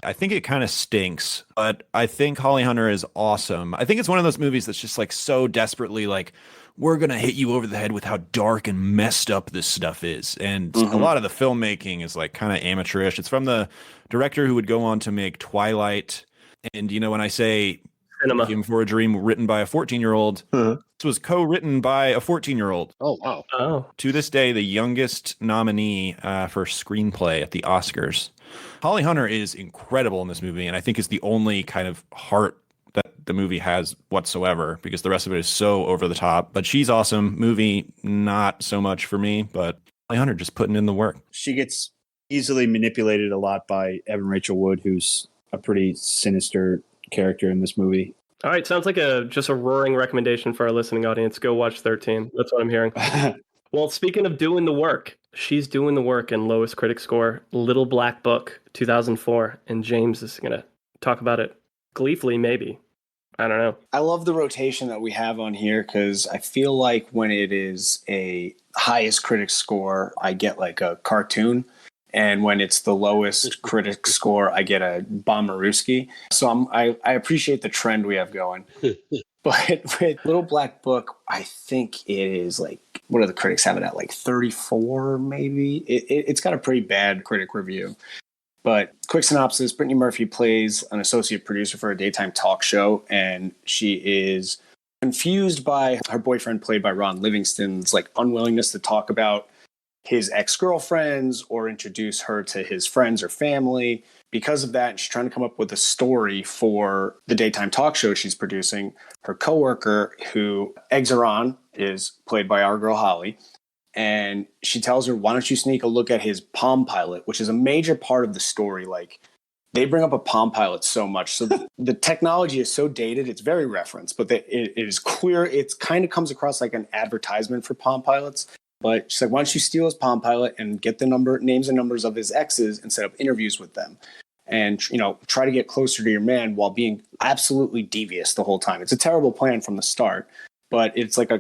I think it kind of stinks, but I think Holly Hunter is awesome. I think it's one of those movies that's just like so desperately like, we're going to hit you over the head with how dark and messed up this stuff is. And a lot of the filmmaking is like kind of amateurish. It's from the director who would go on to make Twilight. And, you know, when I say Requiem for a Dream written by a 14-year-old, this was co-written by a 14-year-old. Oh, wow. Oh, To this day, the youngest nominee for screenplay at the Oscars. Holly Hunter is incredible in this movie, and I think is the only kind of heart that the movie has whatsoever, because the rest of it is so over the top. But she's awesome. Movie, not so much for me, but Holly Hunter just putting in the work. She gets easily manipulated a lot by Evan Rachel Wood, who's a pretty sinister character in this movie. all right. Sounds like just a roaring recommendation for our listening audience. Go watch 13. That's what I'm hearing. Well, speaking of doing the work, she's doing the work in lowest critic score, Little Black Book, 2004. And James is going to talk about it gleefully, maybe. I don't know. I love the rotation that we have on here, because I feel like when it is a highest critic score, I get like a cartoon. And when it's the lowest critic score, I get a Bomberuski. So I appreciate the trend we have going. But with Little Black Book, I think it is like, what do the critics have it at? Like 34, maybe? It's got a pretty bad critic review. But quick synopsis, Brittany Murphy plays an associate producer for a daytime talk show, and she is confused by her boyfriend, played by Ron Livingston's like unwillingness to talk about his ex-girlfriends or introduce her to his friends or family. Because of that, she's trying to come up with a story for the daytime talk show she's producing. Her coworker, who eggs her on, is played by our girl Holly. And she tells her, why don't you sneak a look at his Palm Pilot, which is a major part of the story. Like, they bring up a Palm Pilot so much. So the technology is so dated. It's very referenced, but it is clear. It kind of comes across like an advertisement for Palm Pilots. But she's like, why don't you steal his Palm Pilot and get the names and numbers of his exes and set up interviews with them? And, you know, try to get closer to your man while being absolutely devious the whole time. It's a terrible plan from the start, but it's like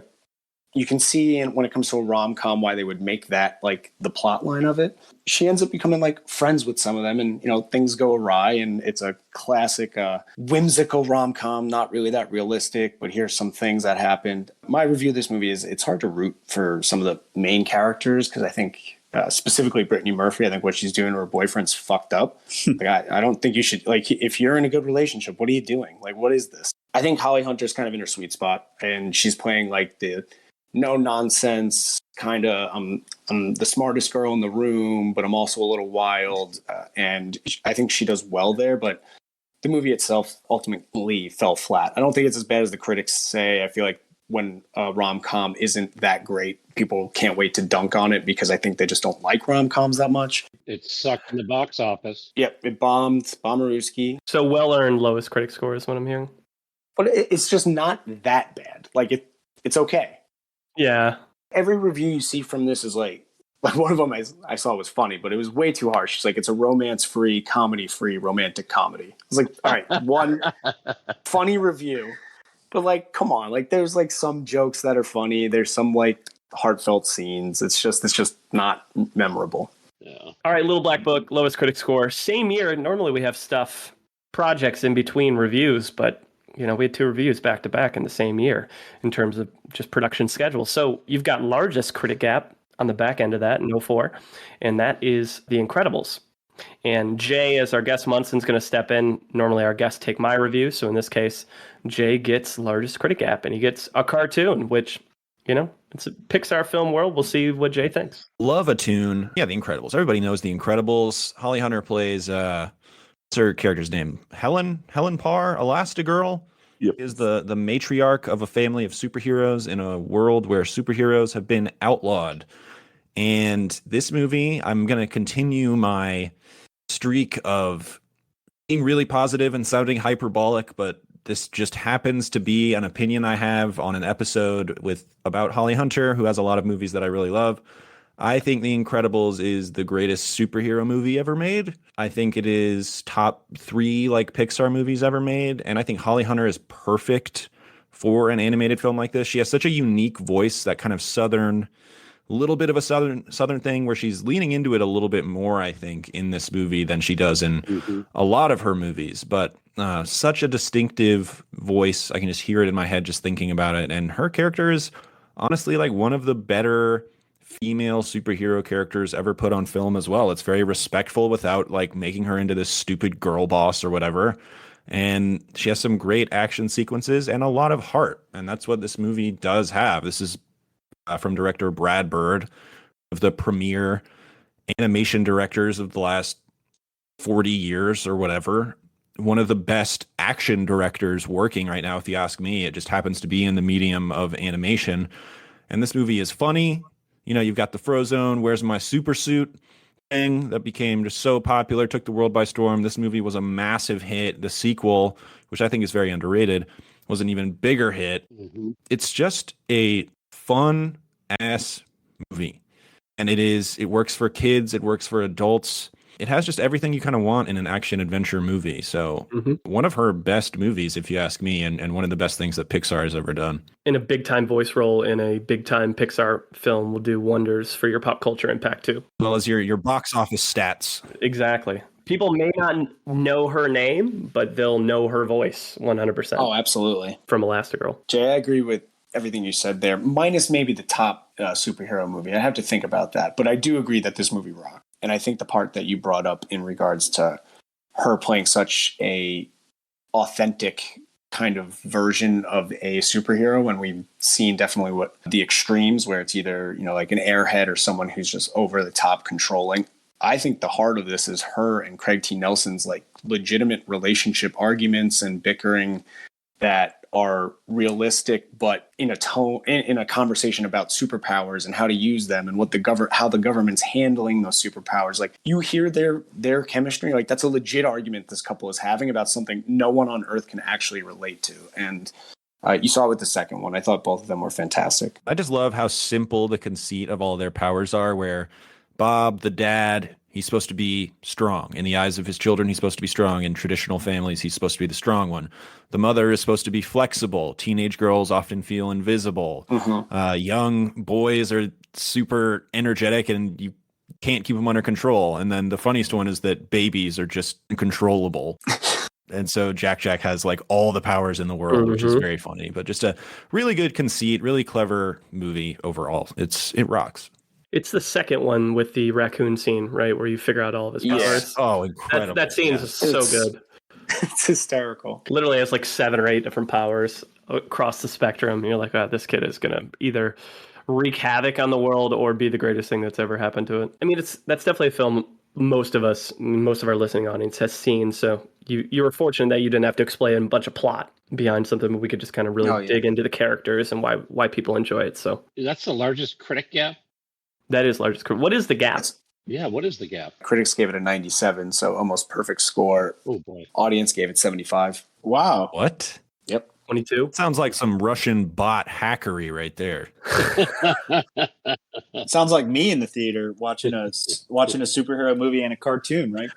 you can see when it comes to a rom-com why they would make that like the plot line of it. She ends up becoming like friends with some of them, and, you know, things go awry, and it's a classic whimsical rom-com, not really that realistic, but here's some things that happened. My review of this movie is it's hard to root for some of the main characters, because I think specifically Brittany Murphy, I think what she's doing to her boyfriend's fucked up. Like, I don't think you should, like, if you're in a good relationship, what are you doing? Like, what is this? I think Holly Hunter's kind of in her sweet spot, and she's playing like the no nonsense kind of I'm the smartest girl in the room, but I'm also a little wild, and I think she does well there. But the movie itself ultimately fell flat. I don't think it's as bad as the critics say. I feel like when a rom-com isn't that great, people can't wait to dunk on it, because I think they just don't like rom-coms that much. It sucked in the box office. Yep, it bombed. Bomberuski. So well-earned lowest critic score is what I'm hearing. But it's just not that bad. Like, it's okay. Yeah. Every review you see from this is like one of them I saw was funny, but it was way too harsh. It's like, it's a romance-free, comedy-free, romantic comedy. I was like, all right, one funny review, but like, come on, like, there's like some jokes that are funny. There's some like heartfelt scenes. It's just not memorable. Yeah. All right, Little Black Book, lowest critic score. Same year. Normally we have projects in between reviews, but you know, we had 2 reviews back to back in the same year in terms of just production schedule. So you've got largest critic gap on the back end of that in 04, and that is The Incredibles. And Jay, as our guest, Munson's going to step in. Normally our guests take my review, so in this case, Jay gets largest critic gap, and he gets a cartoon, which you know, it's a Pixar film world. We'll see what Jay thinks. Love a tune. Yeah, The Incredibles. Everybody knows The Incredibles. Holly Hunter plays what's her character's name? Helen Parr, Elastigirl. Yep. Is the matriarch of a family of superheroes in a world where superheroes have been outlawed. And this movie, I'm going to continue my streak of being really positive and sounding hyperbolic, but this just happens to be an opinion I have on an episode about Holly Hunter, who has a lot of movies that I really love. I think The Incredibles is the greatest superhero movie ever made. I think it is top 3 like Pixar movies ever made. And I think Holly Hunter is perfect for an animated film like this. She has such a unique voice, that kind of southern, little bit of a southern thing where she's leaning into it a little bit more, I think, in this movie than she does in a lot of her movies. But such a distinctive voice. I can just hear it in my head just thinking about it. And her character is honestly like one of the better female superhero characters ever put on film as well. It's very respectful without like making her into this stupid girl boss or whatever. And she has some great action sequences and a lot of heart. And that's what this movie does have. This is from director Brad Bird, of the premier animation directors of the last 40 years or whatever. One of the best action directors working right now, if you ask me. It just happens to be in the medium of animation. And this movie is funny. You know, you've got the Frozone, Where's My Super Suit thing that became just so popular, took the world by storm. This movie was a massive hit. The sequel, which I think is very underrated, was an even bigger hit. It's just a fun ass movie. And it works for kids, it works for adults. It has just everything you kind of want in an action adventure movie. So one of her best movies, if you ask me, and one of the best things that Pixar has ever done. In a big time voice role in a big time Pixar film will do wonders for your pop culture impact too. As well as your box office stats. Exactly. People may not know her name, but they'll know her voice 100%. Oh, absolutely. From Elastigirl. Jay, I agree with everything you said there, minus maybe the top superhero movie. I have to think about that. But I do agree that this movie rocked. And I think the part that you brought up in regards to her playing such a authentic kind of version of a superhero, when we've seen definitely what the extremes where it's either, you know, like an airhead or someone who's just over the top controlling. I think the heart of this is her and Craig T. Nelson's like legitimate relationship arguments and bickering that are realistic, but in a tone, in a conversation about superpowers and how to use them and what how the government's handling those superpowers. Like, you hear their chemistry, like that's a legit argument this couple is having about something no one on Earth can actually relate to. And you saw it with the second one. I thought both of them were fantastic. I just love how simple the conceit of all their powers are, where Bob, the dad, he's supposed to be strong. In the eyes of his children, he's supposed to be strong. In traditional families, he's supposed to be the strong one. The mother is supposed to be flexible. Teenage girls often feel invisible. Young boys are super energetic and you can't keep them under control. And then the funniest one is that babies are just uncontrollable. And so Jack has like all the powers in the world, which is very funny. But just a really good conceit, really clever movie overall. It rocks. It's the second one with the raccoon scene, right, where you figure out all of his powers. Yes. Oh, incredible. That scene is so good. It's hysterical. Literally has like 7 or 8 different powers across the spectrum. You're like, oh, this kid is going to either wreak havoc on the world or be the greatest thing that's ever happened to it. I mean, that's definitely a film most of our listening audience has seen. So you were fortunate that you didn't have to explain a bunch of plot behind something. We could just kind of really dig into the characters and why people enjoy it. So That's the largest critic gap? That is largest. What is the gap? Yeah, what is the gap? Critics gave it a 97, so almost perfect score. Oh, boy. Audience gave it 75. Wow. What? Yep. 22? Sounds like some Russian bot hackery right there. Sounds like me in the theater watching a superhero movie and a cartoon, right?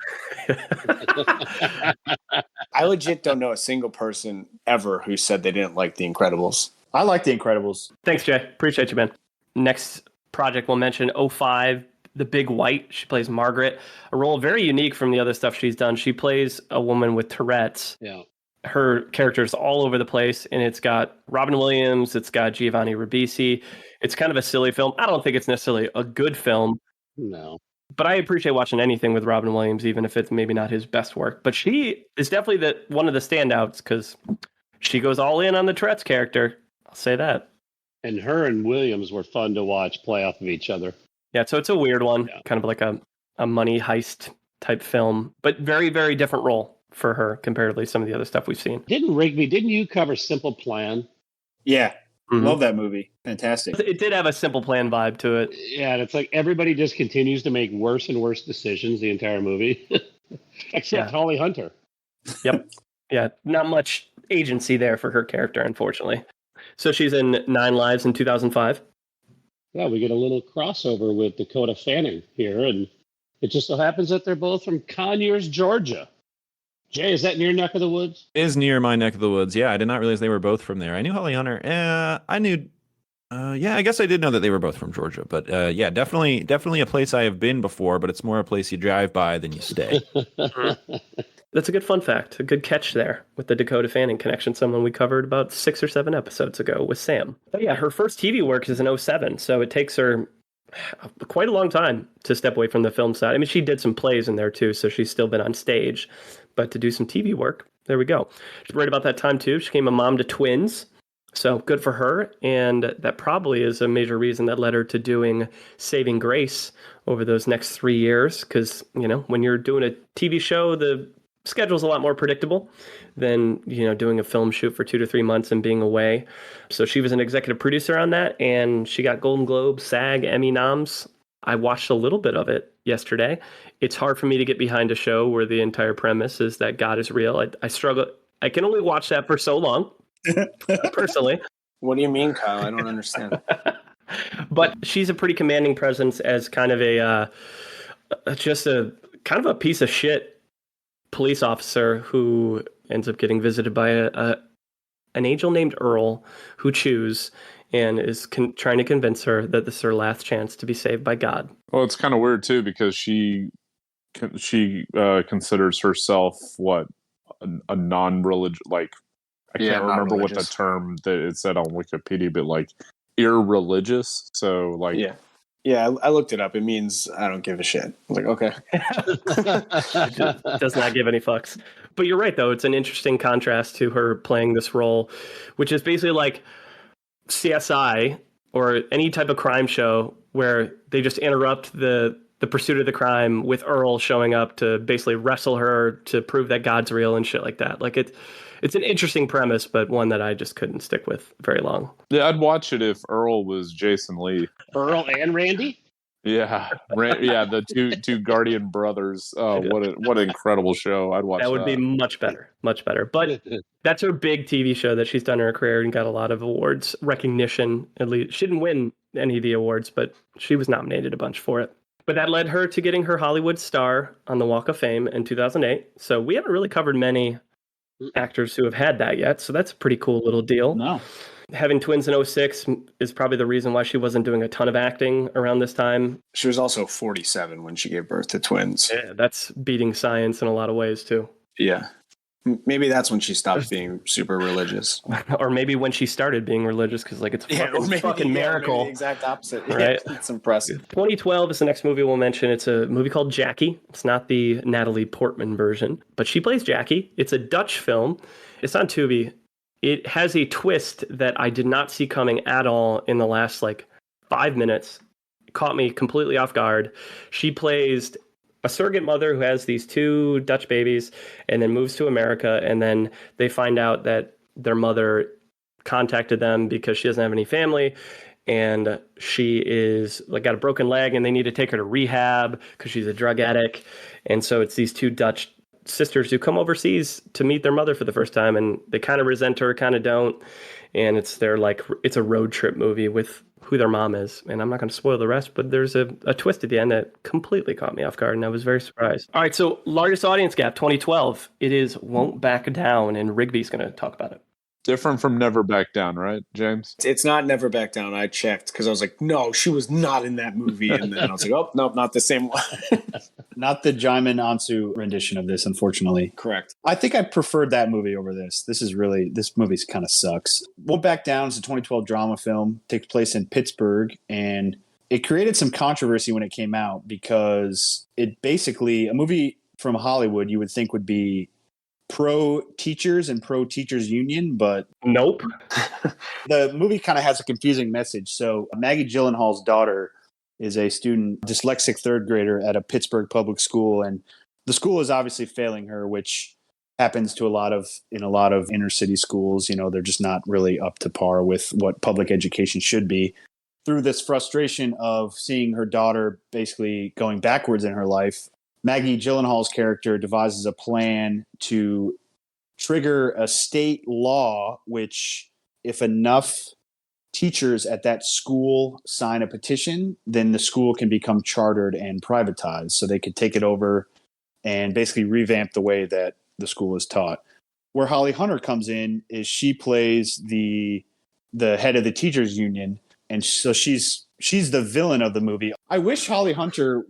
I legit don't know a single person ever who said they didn't like The Incredibles. I like The Incredibles. Thanks, Jay. Appreciate you, man. Next project we'll mention, 05, The Big White. She plays Margaret, a role very unique from the other stuff she's done. She plays a woman with Tourette's. Yeah. Her character's all over the place, and it's got Robin Williams, it's got Giovanni Ribisi. It's kind of a silly film. I don't think it's necessarily a good film. No. But I appreciate watching anything with Robin Williams, even if it's maybe not his best work. But she is definitely one of the standouts because she goes all in on the Tourette's character. I'll say that. And her and Williams were fun to watch play off of each other. Yeah, so it's a weird one, kind of like a money heist type film, but very, very different role for her comparatively to some of the other stuff we've seen. Didn't you cover Simple Plan? Yeah. Love that movie. Fantastic. It did have a Simple Plan vibe to it. Yeah, and it's like everybody just continues to make worse and worse decisions the entire movie. Except Holly Hunter. Yep. Yeah, not much agency there for her character, unfortunately. So she's in 9 Lives in 2005. Yeah, we get a little crossover with Dakota Fanning here, and it just so happens that they're both from Conyers, Georgia. Jay, is that near neck of the woods? It is near my neck of the woods. Yeah, I did not realize they were both from there. I knew Holly Hunter. I knew. I guess I did know that they were both from Georgia. But yeah, definitely a place I have been before. But it's more a place you drive by than you stay. That's a good fun fact. A good catch there with the Dakota Fanning connection. Someone we covered about 6 or 7 episodes ago with Sam. But yeah, her first TV work is in 2007, so it takes her quite a long time to step away from the film side. I mean, she did some plays in there too, so she's still been on stage. But to do some TV work, there we go. Right about that time too, she became a mom to twins. So good for her. And that probably is a major reason that led her to doing Saving Grace over those next 3 years. Because, when you're doing a TV show, the schedule's a lot more predictable than, doing a film shoot for 2 to 3 months and being away. So she was an executive producer on that. And she got Golden Globe, SAG, Emmy noms. I watched a little bit of it yesterday. It's hard for me to get behind a show where the entire premise is that God is real. I struggle. I can only watch that for so long, personally. What do you mean, Kyle? I don't understand. But she's a pretty commanding presence as kind of a piece of shit police officer who ends up getting visited by an angel named Earl who chews and is trying to convince her that this is her last chance to be saved by God. Well, it's kind of weird too because she considers herself a non-religious, like I can't remember what the term that it said on Wikipedia, but like irreligious. So like yeah, I looked it up. It means I don't give a shit. I was like, okay. It does not give any fucks. But you're right though. It's an interesting contrast to her playing this role, which is basically like CSI or any type of crime show where they just interrupt the pursuit of the crime with Earl showing up to basically wrestle her to prove that God's real and shit like that. Like it's an interesting premise, but one that I just couldn't stick with very long. Yeah, I'd watch it if Earl was Jason Lee. Earl and Randy? Yeah, the two Guardian brothers. What an incredible show! I'd watch that. That would be much better. But that's her big TV show that she's done in her career and got a lot of awards recognition. At least she didn't win any of the awards, but she was nominated a bunch for it. But that led her to getting her Hollywood star on the Walk of Fame in 2008. So we haven't really covered many actors who have had that yet. So that's a pretty cool little deal. No. Having twins in 2006 is probably the reason why she wasn't doing a ton of acting around this time. She was also 47 when she gave birth to twins. Yeah, that's beating science in a lot of ways too. Yeah. Maybe that's when she stopped being super religious. Or maybe when she started being religious, because it's a fucking miracle. Maybe the exact opposite. Right? Yeah, it's impressive. 2012 is the next movie we'll mention. It's a movie called Jackie. It's not the Natalie Portman version, but she plays Jackie. It's a Dutch film. It's on Tubi. It has a twist that I did not see coming at all in the last 5 minutes. It caught me completely off guard. She plays a surrogate mother who has these 2 Dutch babies and then moves to America. And then they find out that their mother contacted them because she doesn't have any family. And she is got a broken leg and they need to take her to rehab because she's a drug addict. And so it's these 2 Dutch sisters who come overseas to meet their mother for the first time. And they kind of resent her, kind of don't. And it's it's a road trip movie with who their mom is. And I'm not going to spoil the rest, but there's a twist at the end that completely caught me off guard, and I was very surprised. All right, so largest audience gap, 2012. It is Won't Back Down, and Rigby's going to talk about it. Different from Never Back Down, right, James? It's not Never Back Down. I checked because I was like, no, she was not in that movie. And then I was like, oh, nope, not the same one. Not the Jaimin Ansu rendition of this, unfortunately. Correct. I think I preferred that movie over this. This movie's kind of sucks. Won't Back Down is a 2012 drama film. Takes place in Pittsburgh, and it created some controversy when it came out because it basically, a movie from Hollywood you would think would be pro teachers and pro teachers union, but Nope. the movie kind of has a confusing message. So Maggie Gyllenhaal's daughter is a student, dyslexic third grader at a Pittsburgh public school, and the school is obviously failing her, which happens to a lot of inner city schools. You know, they're just not really up to par with what public education should be. Through this frustration of seeing her daughter basically going backwards in her life, Maggie Gyllenhaal's character devises a plan to trigger a state law, which if enough teachers at that school sign a petition, then the school can become chartered and privatized. So they could take it over and basically revamp the way that the school is taught. Where Holly Hunter comes in is she plays the head of the teachers union, and so she's the villain of the movie. I wish Holly Hunter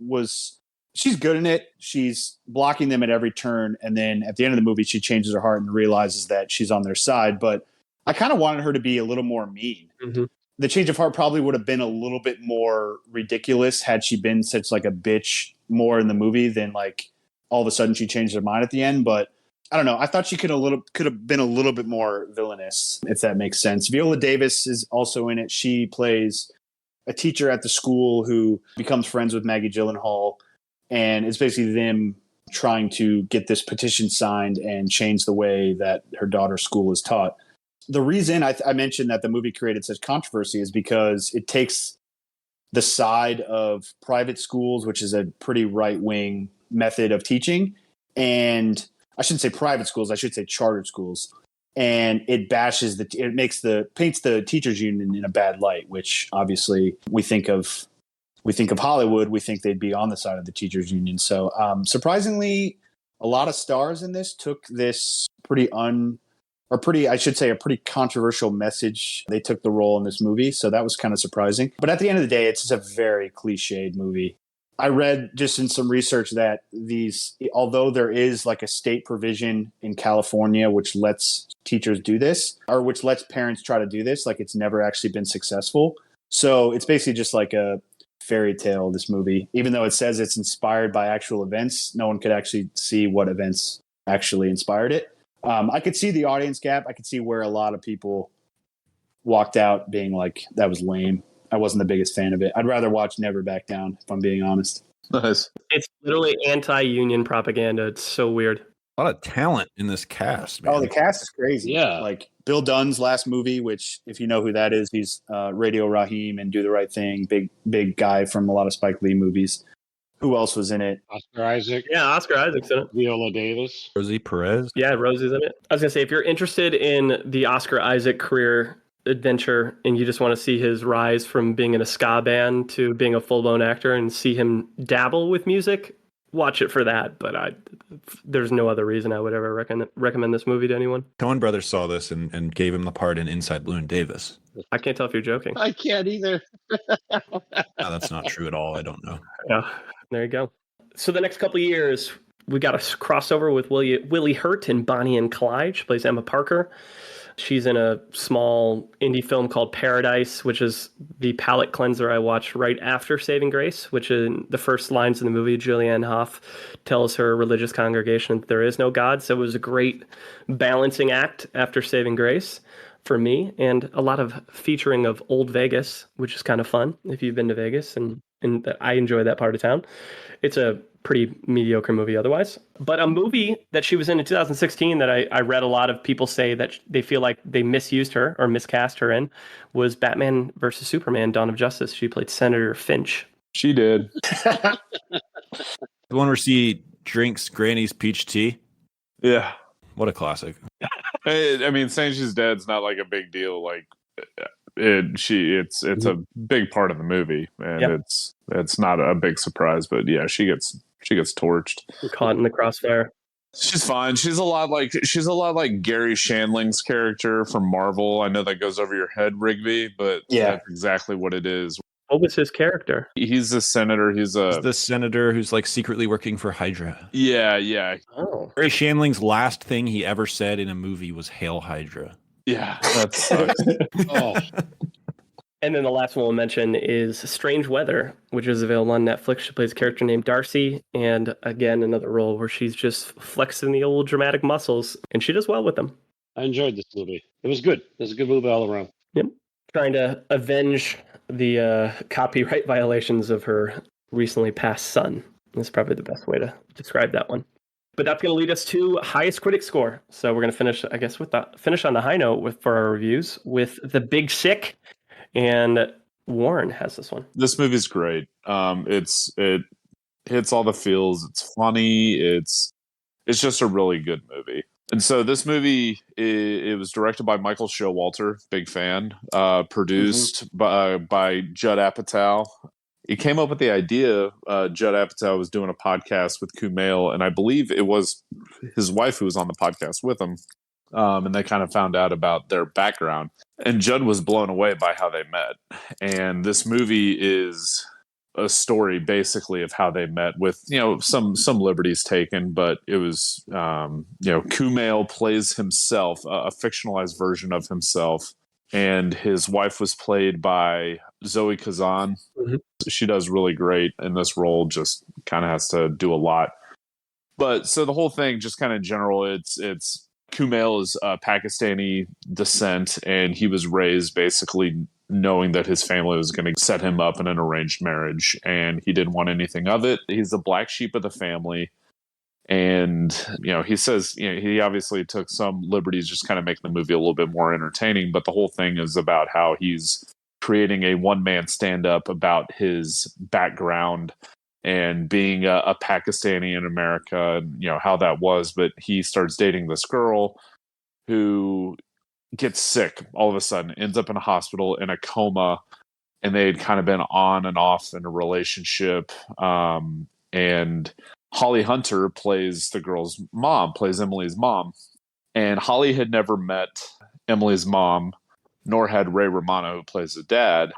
she's good in it. She's blocking them at every turn, and then at the end of the movie she changes her heart and realizes that she's on their side. But I kind of wanted her to be a little more mean. Mm-hmm. The change of heart probably would have been a little bit more ridiculous had she been such like a bitch more in the movie than like all of a sudden she changed her mind at the end. But I don't know. I thought she could have been a little bit more villainous, if that makes sense. Viola Davis is also in it. She plays a teacher at the school who becomes friends with Maggie Gyllenhaal, and it's basically them trying to get this petition signed and change the way that her daughter's school is taught. The reason I mentioned that the movie created such controversy is because it takes the side of private schools, which is a pretty right-wing method of teaching, and I shouldn't say private schools, I should say chartered schools. And it paints the teachers union in a bad light, which obviously we think of Hollywood, we think they'd be on the side of the teachers union. So surprisingly, a lot of stars in this took this a pretty controversial message. They took the role in this movie. So that was kind of surprising. But at the end of the day, it's just a very cliched movie. I read just in some research that although there is like a state provision in California which lets teachers do this, or which lets parents try to do this, like it's never actually been successful. So it's basically just like a fairy tale, this movie. Even though it says it's inspired by actual events, no one could actually see what events actually inspired it. I could see the audience gap. I could see where a lot of people walked out being like, that was lame. I wasn't the biggest fan of it. I'd rather watch Never Back Down, if I'm being honest. Nice. It's literally anti-union propaganda. It's so weird. A lot of talent in this cast, man. Oh, the cast is crazy. Yeah. Like Bill Dunn's last movie, which if you know who that is, he's Radio Raheem and Do the Right Thing. Big guy from a lot of Spike Lee movies. Who else was in it? Oscar Isaac. Yeah, Oscar Isaac's in it. Viola Davis. Rosie Perez. Yeah, Rosie's in it. I was going to say, if you're interested in the Oscar Isaac career adventure and you just want to see his rise from being in a ska band to being a full-blown actor and see him dabble with music, watch it for that. But there's no other reason I would ever recommend this movie to anyone. Coen Brothers saw this and gave him the part in Inside Llewyn Davis. I can't tell if you're joking. I can't either. No, that's not true at all. I don't know. Yeah, there you go. So the next couple of years, we got a crossover with Willie Hurt and Bonnie and Clyde. She plays Emma Parker. She's in a small indie film called Paradise, which is the palate cleanser I watched right after Saving Grace, which in the first lines in the movie, Julianne Hough tells her religious congregation that there is no God. So it was a great balancing act after Saving Grace for me, and a lot of featuring of old Vegas, which is kind of fun if you've been to Vegas, and I enjoy that part of town. It's a pretty mediocre movie otherwise. But a movie that she was in 2016 that I read a lot of people say that they feel like they misused her or miscast her in was Batman versus Superman, Dawn of Justice. She played Senator Finch. She did. The one where she drinks Granny's peach tea. Yeah. What a classic. I mean, saying she's dead's not like a big deal. Like it's a big part of the movie, and it's not a big surprise. But yeah, she gets torched, Caught in the crossfire. She's fine. She's a lot like Gary Shandling's character from Marvel. I know that goes over your head, Rigby, but that's exactly what it is. What was his character? He's a senator. He's the senator who's like secretly working for Hydra. Yeah. Oh. Gary Shandling's last thing he ever said in a movie was "Hail Hydra." Yeah, that sucks. Oh. And then the last one we'll mention is Strange Weather, which is available on Netflix. She plays a character named Darcy, and again, another role where she's just flexing the old dramatic muscles, and she does well with them. I enjoyed this movie. It was good. It was a good movie all around. Yep. Trying to avenge the copyright violations of her recently passed son. That's probably the best way to describe that one. But that's going to lead us to highest critic score. So we're going to finish, I guess, finish on the high note for our reviews with The Big Sick. And Warren has this one. This movie's great. It hits all the feels. It's funny. It's just a really good movie. And so this movie, it was directed by Michael Showalter, big fan. Produced by Judd Apatow. He came up with the idea. Judd Apatow was doing a podcast with Kumail, and I believe it was his wife who was on the podcast with him. And they kind of found out about their background. And Judd was blown away by how they met. And this movie is a story basically of how they met with, some liberties taken, but it was, Kumail plays himself, a fictionalized version of himself. And his wife was played by Zoe Kazan. Mm-hmm. She does really great in this role, just kind of has to do a lot. But so the whole thing, just kind of in general, it's Kumail is Pakistani descent, and he was raised basically knowing that his family was going to set him up in an arranged marriage, and he didn't want anything of it. He's the black sheep of the family. And, he says, he obviously took some liberties just kind of making the movie a little bit more entertaining. But the whole thing is about how he's creating a one-man stand-up about his background and being a Pakistani in America, and, how that was. But he starts dating this girl who gets sick all of a sudden, ends up in a hospital in a coma. And they had kind of been on and off in a relationship. And Holly Hunter plays the girl's mom, plays Emily's mom. And Holly had never met Emily's mom, nor had Ray Romano, who plays the dad.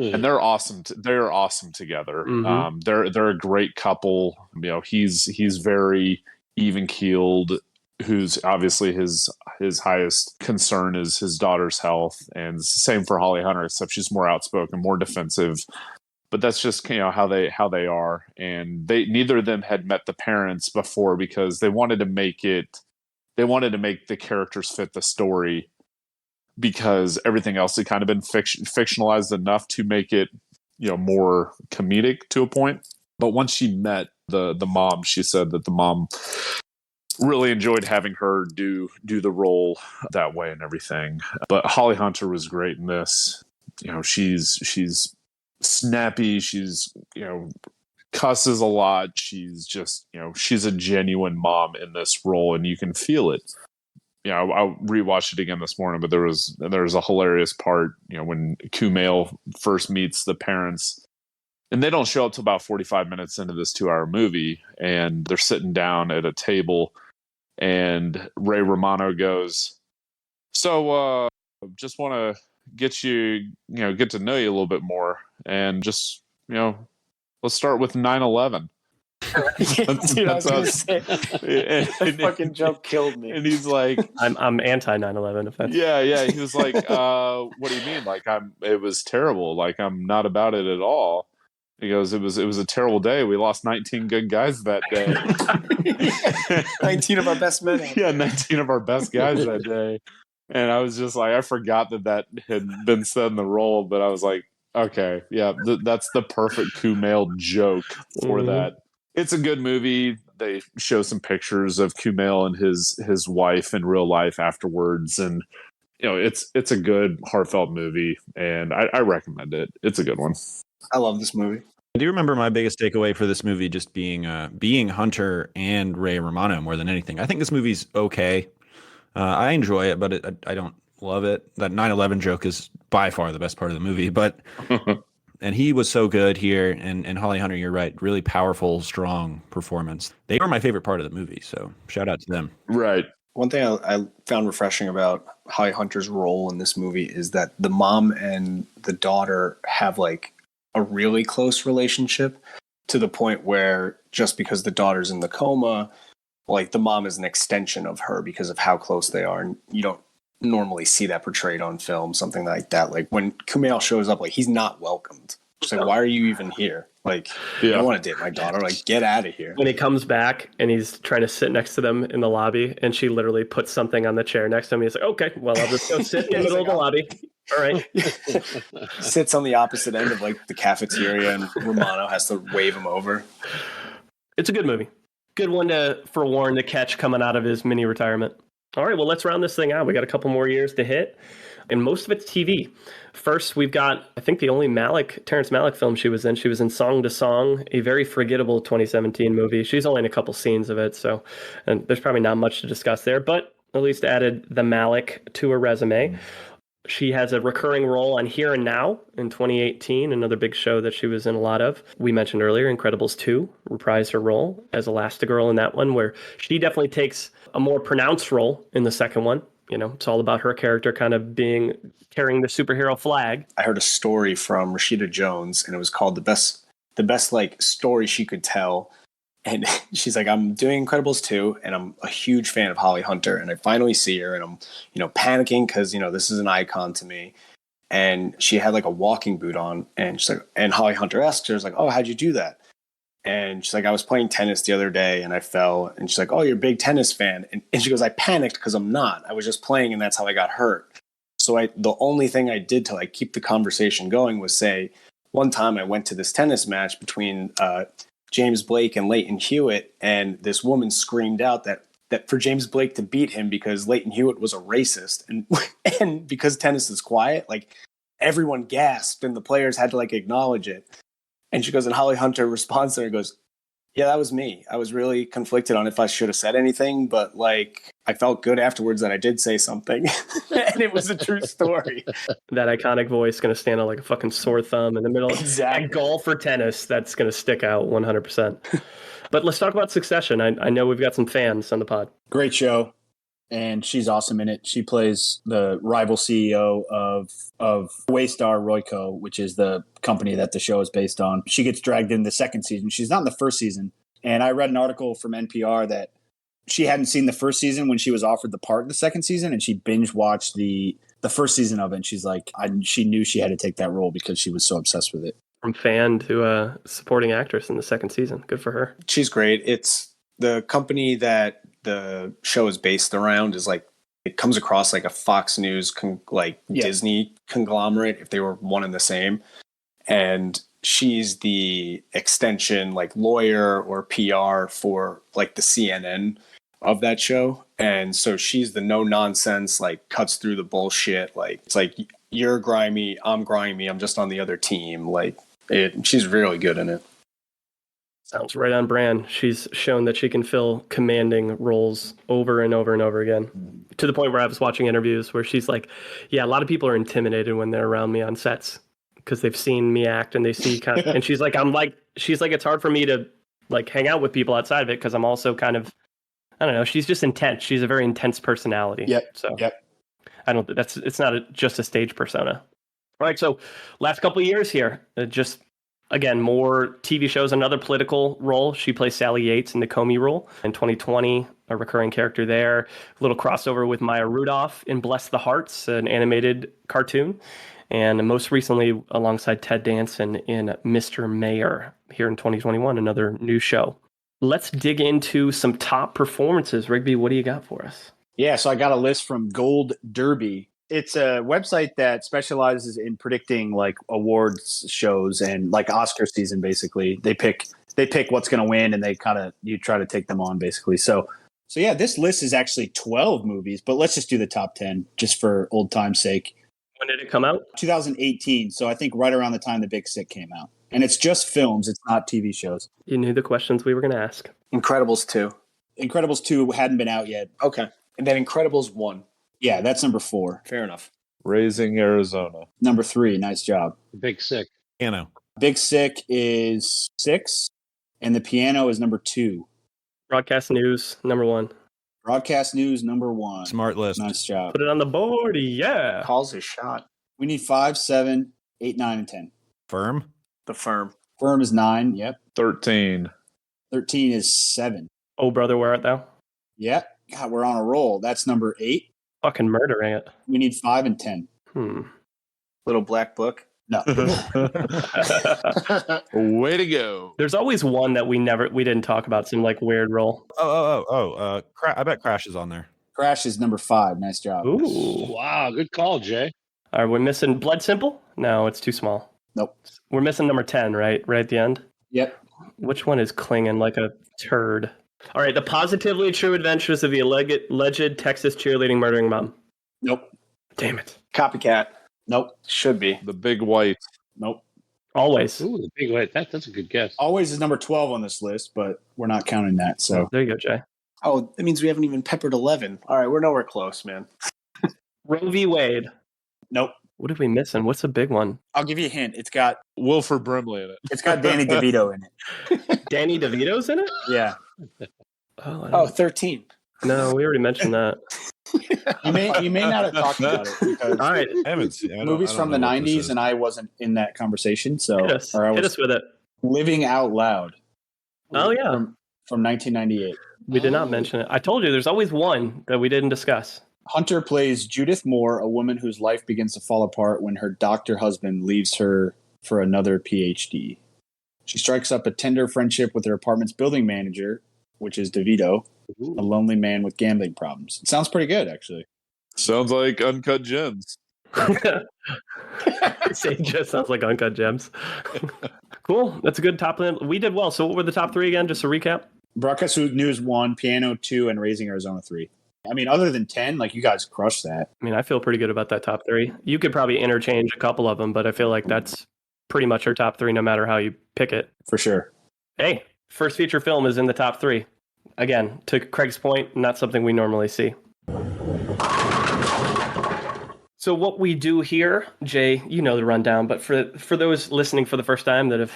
Mm-hmm. And they're awesome. They're awesome together. Mm-hmm. They're a great couple. He's very even keeled. Who's obviously his highest concern is his daughter's health, and it's the same for Holly Hunter, except she's more outspoken, more defensive. But that's just how they are, and neither of them had met the parents before because they wanted to make the characters fit the story, because everything else had kind of been fictionalized enough to make it more comedic to a point. But once she met the mom, she said that the mom really enjoyed having her do the role that way and everything. But Holly Hunter was great in this. She's snappy. She's, cusses a lot. She's just, she's a genuine mom in this role, and you can feel it. I rewatched it again this morning, but there was a hilarious part, when Kumail first meets the parents, and they don't show up till about 45 minutes into this 2-hour movie, and they're sitting down at a table, and Ray Romano goes, "So, just want to get to know you a little bit more, and just, let's start with 9/11." That fucking joke killed me. And he's like, I'm anti 9/11. If that's yeah. He was like, what do you mean? Like, it was terrible. Like, I'm not about it at all. He goes, it was a terrible day. We lost 19 good guys that day. 19 of our best men. Yeah, 19 of our best guys that day. And I was just like, I forgot that had been said in the role, but I was like, okay, yeah, that's the perfect Kumail joke for that. It's a good movie. They show some pictures of Kumail and his wife in real life afterwards, and it's a good heartfelt movie, and I recommend it. It's a good one. I love this movie. I do remember my biggest takeaway for this movie just being Hunter and Ray Romano more than anything. I think this movie's okay. I enjoy it, but I don't love it. That 9/11 joke is by far the best part of the movie, but and he was so good here, and Holly Hunter, you're right, really powerful, strong performance. They were my favorite part of the movie, so shout out to them. Right. One thing I found refreshing about Holly Hunter's role in this movie is that the mom and the daughter have like a really close relationship, to the point where just because the daughter's in the coma, like the mom is an extension of her because of how close they are, and you don't normally see that portrayed on film, something like that. Like when Kumail shows up, like he's not welcomed. It's like, why are you even here? Like, you don't want to date my daughter. Like, get out of here. When he comes back and he's trying to sit next to them in the lobby, and she literally puts something on the chair next to him. He's like, okay, well, I'll just go sit in the middle of the lobby. All right. Sits on the opposite end of like the cafeteria, and Romano has to wave him over. It's a good movie. Good one for Warren to catch coming out of his mini retirement. All right, well, let's round this thing out. We got a couple more years to hit, and most of it's TV. First, we've got, I think, the only Terrence Malick film she was in. She was in Song to Song, a very forgettable 2017 movie. She's only in a couple scenes of it, so and there's probably not much to discuss there, but at least added the Malick to her resume. She has a recurring role on Here and Now in 2018, another big show that she was in a lot of. We mentioned earlier, Incredibles 2 reprised her role as Elastigirl in that one, where she definitely takes a more pronounced role in the second one. You know, it's all about her character kind of carrying the superhero flag. I heard a story from Rashida Jones, and it was called the best like story she could tell. And she's like, I'm doing Incredibles 2, and I'm a huge fan of Holly Hunter. And I finally see her, and I'm, panicking because, this is an icon to me. And she had like a walking boot on, and she's like, and Holly Hunter asks her, like, oh, how'd you do that? And she's like, I was playing tennis the other day and I fell. And she's like, oh, you're a big tennis fan. And she goes, I panicked because I'm not. I was just playing, and that's how I got hurt. So the only thing I did to like keep the conversation going was say, one time I went to this tennis match between James Blake and Leighton Hewitt, and this woman screamed out that for James Blake to beat him because Leighton Hewitt was a racist. And because tennis is quiet, like everyone gasped and the players had to like acknowledge it. And she goes, and Holly Hunter responds to her and goes, yeah, that was me. I was really conflicted on if I should have said anything, but like I felt good afterwards that I did say something. And it was a true story. That iconic voice going to stand out like a fucking sore thumb in the middle. Exactly. At golf or tennis, that's going to stick out 100%. But let's talk about Succession. I know we've got some fans on the pod. Great show. And she's awesome in it. She plays the rival CEO of Waystar Royco, which is the company that the show is based on. She gets dragged in the second season. She's not in the first season. And I read an article from NPR that she hadn't seen the first season when she was offered the part in the second season, and she binge watched the first season of it. And she's like, she knew she had to take that role because she was so obsessed with it. From fan to supporting actress in the second season. Good for her. She's great. It's the company that the show is based around is like, it comes across like a Fox News, Disney conglomerate if they were one and the same. And she's the extension, like lawyer or PR for like the CNN of that show. And so she's the no nonsense, like cuts through the bullshit. Like, it's like, you're grimy, I'm just on the other team. Like she's really good in it. Sounds right on brand. She's shown that she can fill commanding roles over and over and over again, to the point where I was watching interviews where she's like, yeah, a lot of people are intimidated when they're around me on sets because they've seen me act and they see and she's like, it's hard for me to like hang out with people outside of it because I'm also kind of, I don't know, she's just intense. She's a very intense personality. It's not just a stage persona. All right. So last couple of years here, again, more TV shows, another political role. She plays Sally Yates in the Comey Rule in 2020, a recurring character there. A little crossover with Maya Rudolph in Bless the Hearts, an animated cartoon. And most recently, alongside Ted Danson in Mr. Mayor here in 2021, another new show. Let's dig into some top performances. Rigby, what do you got for us? Yeah, so I got a list from Gold Derby. It's a website that specializes in predicting like awards shows and like Oscar season. Basically, they pick what's going to win, and you try to take them on basically. So yeah, this list is actually 12 movies, but let's just do the top 10 just for old time's sake. When did it come out? 2018. So I think right around the time The Big Sick came out, and it's just films. It's not TV shows. You knew the questions we were going to ask. Incredibles 2. Incredibles 2 hadn't been out yet. Okay, and then Incredibles 1. Yeah, that's number 4. Fair enough. Raising Arizona. Number 3, nice job. Big Sick. Piano. Big Sick is 6, and The Piano is number 2. Broadcast News, number 1. Broadcast News, number 1. Smart list. Nice job. Put it on the board, yeah. Calls his shot. We need 5, 7, 8, 9, and 10. Firm. The Firm. Firm is 9, yep. 13. 13 is 7. Oh, brother, where art thou? Yep. God, we're on a roll. That's number 8. Fucking murdering it. We need 5 and 10. Little black book. No. Way to go. There's always one that we didn't talk about, some like weird role. I bet Crash is on there. Crash is number 5. Nice job. Ooh. Wow, good call, Jay. Are we missing Blood Simple? No, it's too small. Nope. We're missing number 10, right? Right at the end? Yep. Which one is clinging like a turd? All right, The Positively True Adventures of the Alleged Texas Cheerleading Murdering Mom. Nope. Damn it. Copycat. Nope. Should be. The Big White. Nope. Always. Ooh, the big white. That's a good guess. Always is number 12 on this list, but we're not counting that. So There you go, Jay. Oh, that means we haven't even peppered 11. All right, we're nowhere close, man. Roe v. Wade. nope. What are we missing? What's the big one? I'll give you a hint. It's got Wilford Brimley in it. Danny DeVito in it. Danny DeVito's in it? Yeah. Oh, 13. No, we already mentioned that. You may not have talked about it because All right, I haven't seen it. movies from the 90s, and I wasn't in that conversation. So hit us, or I hit was us with it. Living Out Loud. Oh, yeah. From 1998. We did not mention it. I told you there's always one that we didn't discuss. Hunter plays Judith Moore, a woman whose life begins to fall apart when her doctor husband leaves her for another PhD. She strikes up a tender friendship with her apartment's building manager, which is DeVito, a lonely man with gambling problems. It sounds pretty good, actually. Sounds like Uncut Gems. It just sounds like Uncut Gems. Cool. That's a good top line. We did well. So what were the top 3 again? Just a recap. Broadcast News 1, Piano 2, and Raising Arizona 3. I mean, other than 10, like, you guys crushed that. I mean, I feel pretty good about that top 3. You could probably interchange a couple of them, but I feel like that's pretty much our top 3 no matter how you pick it. For sure. Hey, first feature film is in the top 3. Again, to Craig's point, not something we normally see. So what we do here, Jay, you know the rundown, but for those listening for the first time that have,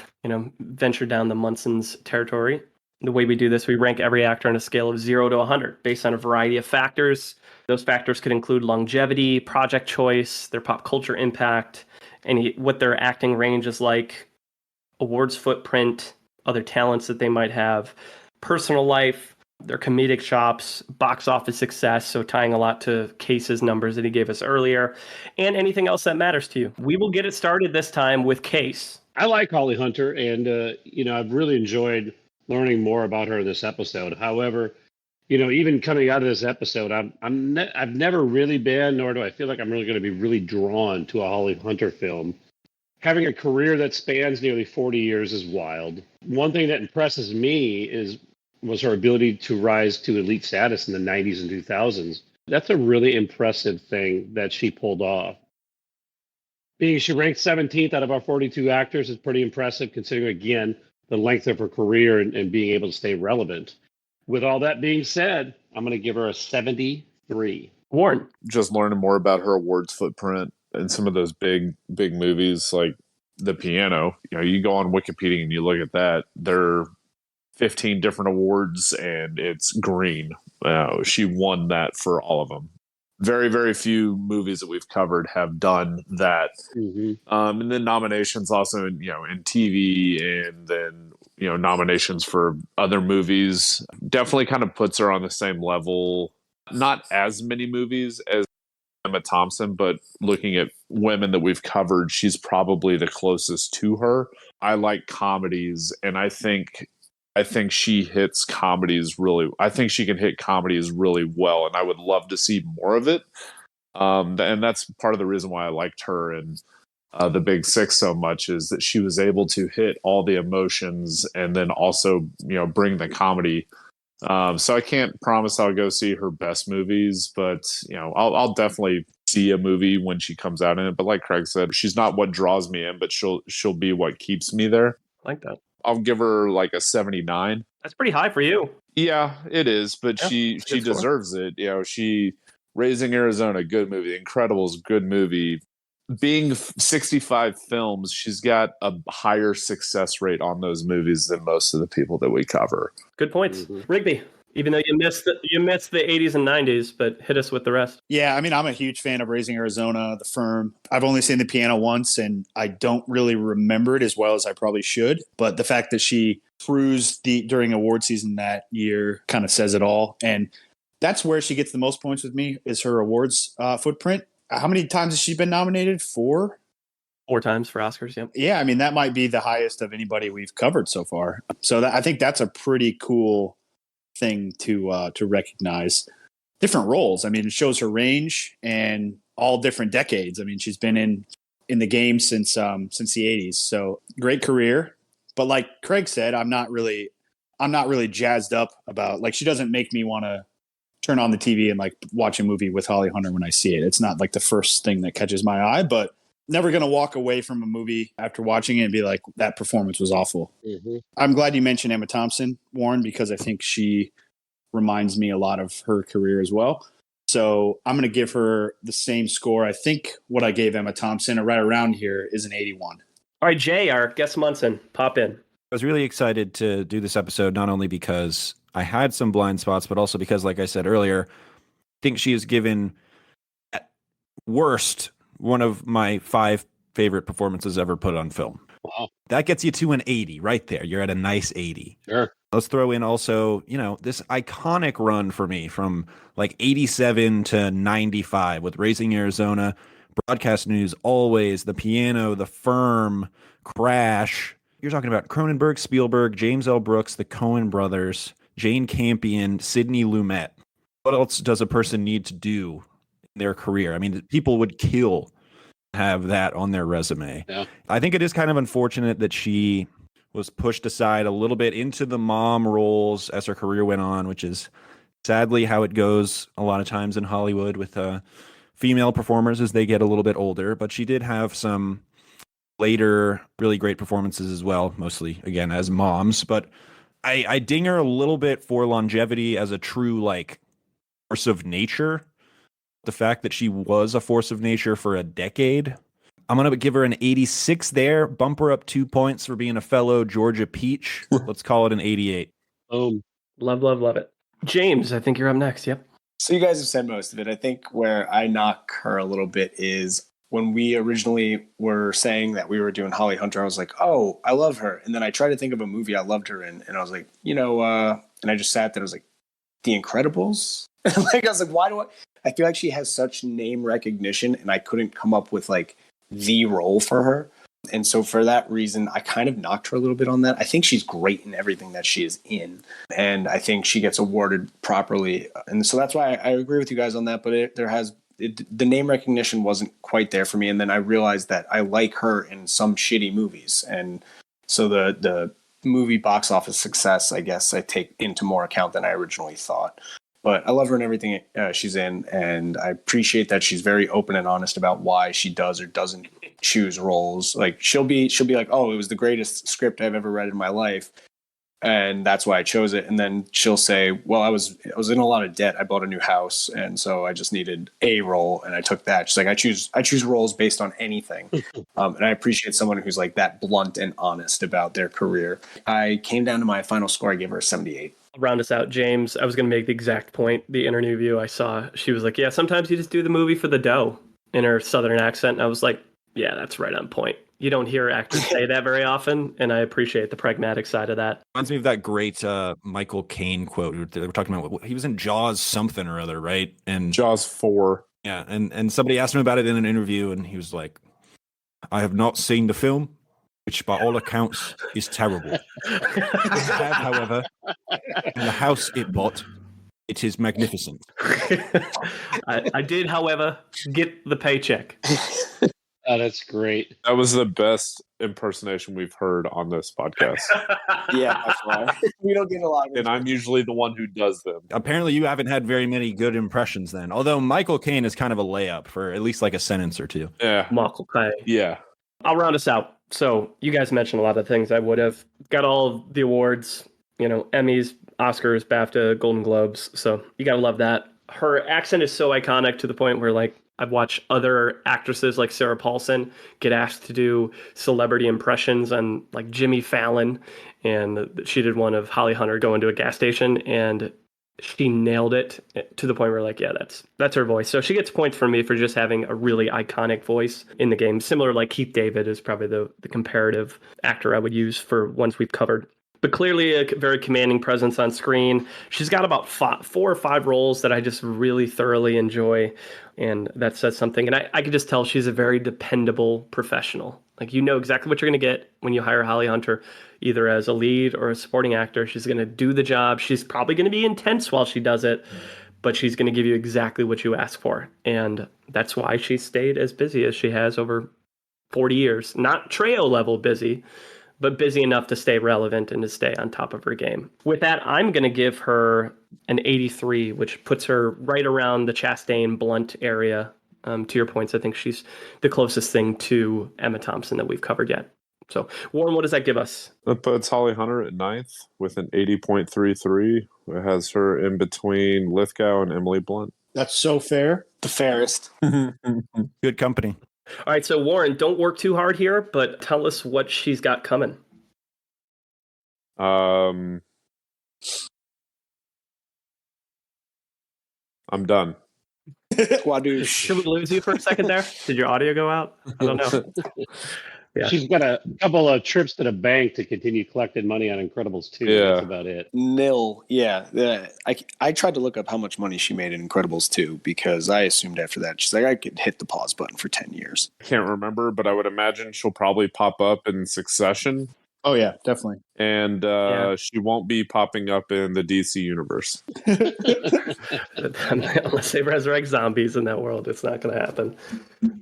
ventured down the Munson's territory, the way we do this, we rank every actor on a scale of 0 to 100 based on a variety of factors. Those factors could include longevity, project choice, their pop culture impact, what their acting range is like, awards footprint, other talents that they might have, personal life, their comedic chops, box office success, so tying a lot to Case's numbers that he gave us earlier, and anything else that matters to you. We will get it started this time with Case. I like Holly Hunter, and I've really enjoyed learning more about her this episode. However, even coming out of this episode, I've never really been, nor do I feel like I'm really going to be really drawn to a Holly Hunter film. Having a career that spans nearly 40 years is wild. One thing that impresses me was her ability to rise to elite status in the 90s and 2000s. That's a really impressive thing that she pulled off. She ranked 17th out of our 42 actors is pretty impressive, considering, again, the length of her career and being able to stay relevant. With all that being said, I'm going to give her a 73. Warren. Just learning more about her awards footprint and some of those big movies like The Piano. You go on Wikipedia and you look at that. There are 15 different awards and it's green. She won that for all of them. Very, very few movies that we've covered have done that. Mm-hmm. And then nominations also in TV, and then, nominations for other movies. Definitely kind of puts her on the same level. Not as many movies as Emma Thompson, but looking at women that we've covered, she's probably the closest to her. I like comedies, and I think she hits comedies really. I think she can hit comedies really well, and I would love to see more of it. And that's part of the reason why I liked her and The Big Sick so much, is that she was able to hit all the emotions and then also bring the comedy. So I can't promise I'll go see her best movies, but I'll definitely see a movie when she comes out in it. But like Craig said, she's not what draws me in, but she'll be what keeps me there. I like that. I'll give her like a 79. That's pretty high for you. Yeah, it is, but she deserves it. She Raising Arizona, good movie. The Incredibles, good movie. Being 65 films, she's got a higher success rate on those movies than most of the people that we cover. Good points. Mm-hmm. Rigby, even though you missed the 80s and 90s, but hit us with the rest. Yeah, I mean, I'm a huge fan of Raising Arizona, The Firm. I've only seen The Piano once, and I don't really remember it as well as I probably should. But the fact that she cruised during award season that year kind of says it all. And that's where she gets the most points with me, is her awards footprint. How many times has she been nominated? 4? 4 times for Oscars. Yep. Yeah, I mean, that might be the highest of anybody we've covered so far. So I think that's a pretty cool thing to recognize. Different roles. I mean, it shows her range and all different decades. I mean, she's been in the game since the 80s. So great career. But like Craig said, I'm not really jazzed up about, like, she doesn't make me want to turn on the TV and like watch a movie with Holly Hunter when I see it. It's not like the first thing that catches my eye, but never going to walk away from a movie after watching it and be like, that performance was awful. Mm-hmm. I'm glad you mentioned Emma Thompson, Warren, because I think she reminds me a lot of her career as well. So I'm going to give her the same score. I think what I gave Emma Thompson right around here is an 81. All right, Jay, our guest Munson, pop in. I was really excited to do this episode, not only because I had some blind spots, but also because, like I said earlier, I think she is given, at worst, one of my 5 favorite performances ever put on film. Wow. That gets you to an 80 right there. You're at a nice 80. Sure. Let's throw in also, this iconic run for me from like 87 to 95 with Raising Arizona, Broadcast News, Always, The Piano, The Firm, Crash. You're talking about Cronenberg, Spielberg, James L. Brooks, the Coen brothers, Jane Campion, Sidney Lumet. What else does a person need to do in their career? I mean, people would kill to have that on their resume. Yeah. I think it is kind of unfortunate that she was pushed aside a little bit into the mom roles as her career went on, which is sadly how it goes a lot of times in Hollywood with female performers as they get a little bit older. But she did have some later really great performances as well, mostly, again, as moms. But I ding her a little bit for longevity as a true, like, force of nature. The fact that she was a force of nature for a decade. I'm going to give her an 86 there, bump her up 2 points for being a fellow Georgia Peach. Let's call it an 88. Boom. Love, love, love it. James, I think you're up next. Yep. So you guys have said most of it. I think where I knock her a little bit is when we originally were saying that we were doing Holly Hunter, I was like, oh, I love her. And then I tried to think of a movie I loved her in. And I was like, and I just sat there. I was like, The Incredibles? Like, I was like, why do I feel like she has such name recognition and I couldn't come up with like the role for her. And so for that reason, I kind of knocked her a little bit on that. I think she's great in everything that she is in. And I think she gets awarded properly. And so that's why I agree with you guys on that. But the name recognition wasn't quite there for me. And then I realized that I like her in some shitty movies. And so the movie box office success, I guess, I take into more account than I originally thought. But I love her in everything she's in, and I appreciate that she's very open and honest about why she does or doesn't choose roles. Like she'll be like, "Oh, it was the greatest script I've ever read in my life, and that's why I chose it." And then she'll say, "Well, I was in a lot of debt. I bought a new house, and so I just needed a role, and I took that." She's like, "I choose roles based on anything," and I appreciate someone who's like that blunt and honest about their career. I came down to my final score. I gave her a 78. Round us out, James. I was going to make the exact point. The interview I saw, she was like, yeah, sometimes you just do the movie for the dough in her Southern accent. And I was like, yeah, that's right on point. You don't hear actors say that very often, and I appreciate the pragmatic side of that. Reminds me of that great Michael Caine quote. They were talking about he was in Jaws something or other, right? And Jaws 4. Yeah, and somebody asked him about it in an interview, and he was like, I have not seen the film, which by all accounts is terrible. I have, however, in the house it bought, it is magnificent. I did, however, get the paycheck. Oh, that's great. That was the best impersonation we've heard on this podcast. Yeah, that's why. We don't get a lot of it. And I'm usually the one who does them. Apparently you haven't had very many good impressions then. Although Michael Caine is kind of a layup for at least like a sentence or two. Yeah. Michael Caine. Yeah. I'll round us out. So you guys mentioned a lot of things I would have. Got all the awards, Emmys, Oscars, BAFTA, Golden Globes. So you got to love that. Her accent is so iconic to the point where like I've watched other actresses like Sarah Paulson get asked to do celebrity impressions on like Jimmy Fallon. And she did one of Holly Hunter going to a gas station and she nailed it to the point where like, yeah, that's her voice. So she gets points from me for just having a really iconic voice in the game. Similar like Keith David is probably the comparative actor I would use for ones we've covered. but clearly a very commanding presence on screen. She's got about 4 or 5 roles that I just really thoroughly enjoy, and that says something. And I can just tell she's a very dependable professional. Like, you know exactly what you're going to get when you hire Holly Hunter, either as a lead or a supporting actor. She's going to do the job. She's probably going to be intense while she does it, but she's going to give you exactly what you ask for. And that's why she stayed as busy as she has over 40 years. Not Trejo level busy, but busy enough to stay relevant and to stay on top of her game. With that, I'm going to give her an 83, which puts her right around the Chastain Blunt area. To your points, I think she's the closest thing to Emma Thompson that we've covered yet. So, Warren, what does that give us? That puts Holly Hunter at 9th with an 80.33. It has her in between Lithgow and Emily Blunt. That's so fair. The fairest. Good company. All right, so Warren, don't work too hard here, but tell us what she's got coming. I'm done. Wadouche. Should we lose you for a second there? Did your audio go out? I don't know. Yeah. She's got a couple of trips to the bank to continue collecting money on Incredibles 2. Yeah. That's about it. Nil. Yeah. I tried to look up how much money she made in Incredibles 2 because I assumed after that she's like, I could hit the pause button for 10 years. I can't remember, but I would imagine she'll probably pop up in Succession. Oh, yeah, definitely. And she won't be popping up in the DC universe. Unless they resurrect zombies in that world, it's not going to happen.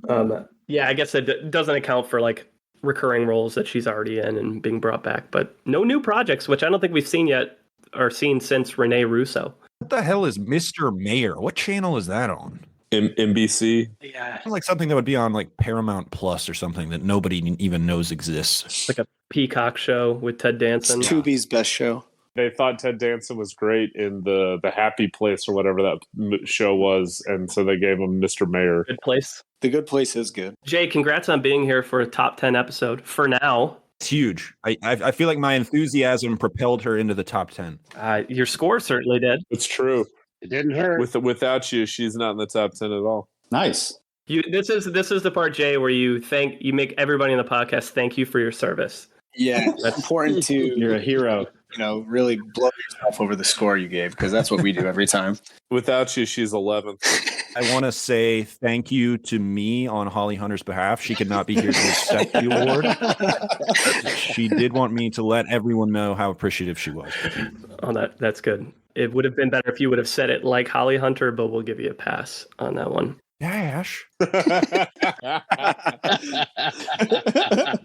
I guess it doesn't account for like recurring roles that she's already in and being brought back, but no new projects, which I don't think we've seen yet or seen since Rene Russo. What the hell is Mr. Mayor? What channel is that on? NBC. Yeah, Sounds like something that would be on like Paramount Plus or something that nobody even knows exists. like a Peacock show with Ted Danson. It's Tubi's best show. They thought Ted Danson was great in the Happy Place or whatever that show was, and so they gave him Mr. Mayor. Good place. The Good Place is good. Jay, congrats on being here for a top 10 episode. For now, It's huge. I feel like my enthusiasm propelled her into the top 10. your score certainly did. It's true. It didn't hurt. Without you, she's not in the top 10 at all. Nice. This is the part, Jay, where you make everybody in the podcast thank you for your service. Yeah, that's important to You're a hero. Really blow yourself over the score you gave because that's what we do every time. Without you, she's 11th. I want to say thank you to me on Holly Hunter's behalf. She could not be here to accept the award. She did want me to let everyone know how appreciative she was. Oh, that's good. It would have been better if you would have said it like Holly Hunter, but we'll give you a pass on that one. Dash.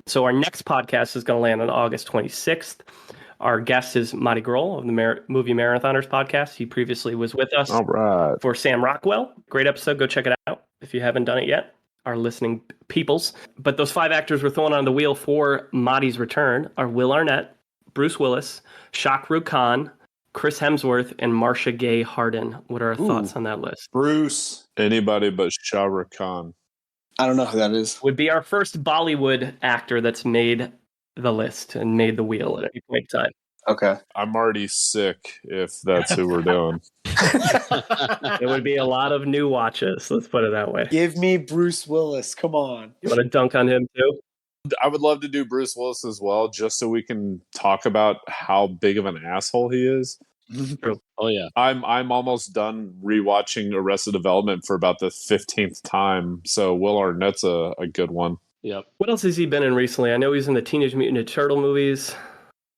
So our next podcast is going to land on August 26th. Our guest is Monty Grohl of the Movie Marathoners podcast. He previously was with us All right. for Sam Rockwell. Great episode. Go check it out if you haven't done it yet, our listening peoples. But those 5 actors we're throwing on the wheel for Monty's return are Will Arnett, Bruce Willis, Shah Rukh Khan, Chris Hemsworth, and Marcia Gay Harden. What are our thoughts on that list? Bruce. Anybody but Shah Rukh Khan. I don't know who that is. Would be our first Bollywood actor that's made the list and made the wheel at any point in time. Okay. I'm already sick if that's who we're doing. It would be a lot of new watches. Let's put it that way. Give me Bruce Willis. Come on. You want to dunk on him too? I would love to do Bruce Willis as well, just so we can talk about how big of an asshole he is. Oh, yeah. I'm almost done rewatching Arrested Development for about the 15th time, so Will Arnett's a good one. Yep. What else has he been in recently? I know he's in the Teenage Mutant Ninja Turtle movies.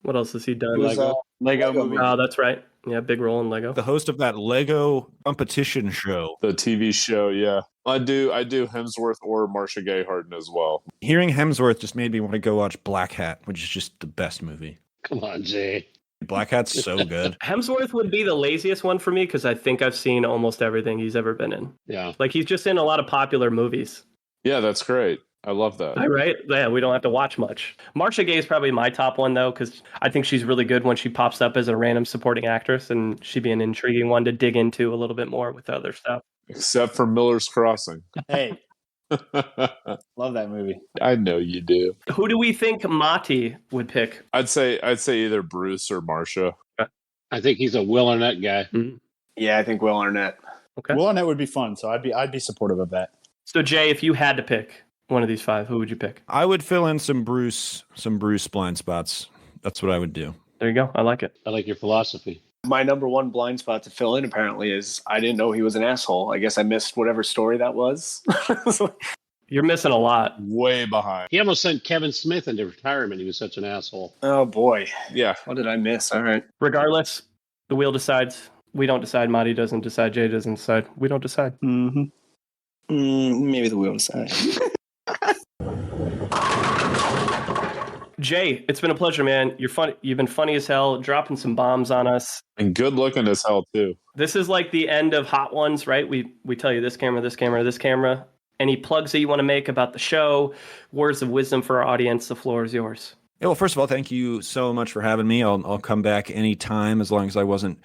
What else has he done? He was, Lego movie. Oh, that's right. Yeah, big role in Lego. The host of that Lego competition show. The TV show, yeah. I do Hemsworth or Marcia Gay Harden as well. Hearing Hemsworth just made me want to go watch Black Hat, which is just the best movie. Come on, Jay. Black Hat's so good. Hemsworth would be the laziest one for me because I think I've seen almost everything he's ever been in. Yeah. Like, he's just in a lot of popular movies. Yeah, that's great. I love that. Right? Yeah, we don't have to watch much. Marcia Gay is probably my top one, though, because I think she's really good when she pops up as a random supporting actress, and she'd be an intriguing one to dig into a little bit more with other stuff. Except for Miller's Crossing. Hey, love that movie. I know you do. Who do we think Mati would pick? I'd say either Bruce or Marcia. I think he's a Will Arnett guy. Yeah, I think Will Arnett. Okay. Will Arnett would be fun, so I'd be supportive of that. So, Jay, if you had to pick one of these 5, who would you pick? I would fill in some Bruce blind spots. That's what I would do. There you go. I like it. I like your philosophy. My number one blind spot to fill in apparently is I didn't know he was an asshole. I guess I missed whatever story that was. You're missing a lot. Way behind. He almost sent Kevin Smith into retirement. He was such an asshole. Oh boy. Yeah. What did I miss? All right. Regardless, the wheel decides. We don't decide. Marty doesn't decide. Jay doesn't decide. We don't decide. Mm-hmm. Maybe the wheel decides. Jay, it's been a pleasure, man. You're funny. You've been funny as hell, dropping some bombs on us. And good looking as hell, too. This is like the end of Hot Ones, right? We tell you this camera, this camera, this camera. Any plugs that you want to make about the show, words of wisdom for our audience, the floor is yours. Yeah, well, first of all, thank you so much for having me. I'll come back anytime as long as I wasn't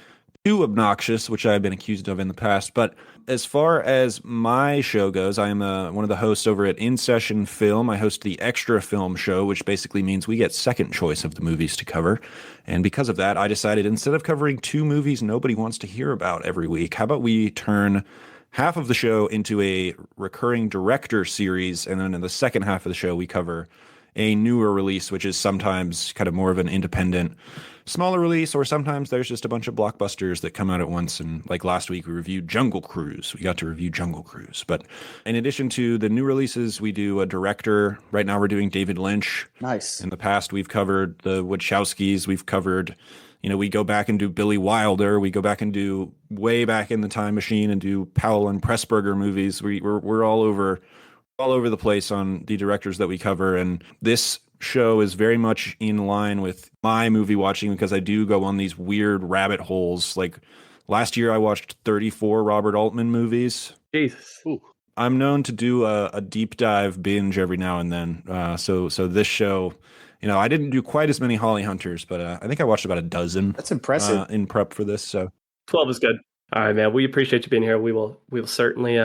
too obnoxious, which I've been accused of in the past. But as far as my show goes, I am one of the hosts over at InSession Film. I host the Extra Film show, which basically means we get second choice of the movies to cover. And because of that, I decided instead of covering 2 movies nobody wants to hear about every week, how about we turn half of the show into a recurring director series, and then in the second half of the show we cover a newer release, which is sometimes kind of more of an independent, smaller release, or sometimes there's just a bunch of blockbusters that come out at once. And like last week, we reviewed Jungle Cruise. We got to review Jungle Cruise. But in addition to the new releases, we do a director. Right now, we're doing David Lynch. Nice. In the past, we've covered the Wachowskis. We've covered, we go back and do Billy Wilder. We go back and do way back in the time machine and do Powell and Pressburger movies. We're all over the place on the directors that we cover. And this show is very much in line with my movie watching because I do go on these weird rabbit holes. Like last year I watched 34 Robert Altman movies. Jesus. Ooh. I'm known to do a deep dive binge every now and then. So this show, I didn't do quite as many Holly Hunters, but I think I watched about a dozen. That's impressive. In prep for this. So 12 is good. All right, man. We appreciate you being here. We will certainly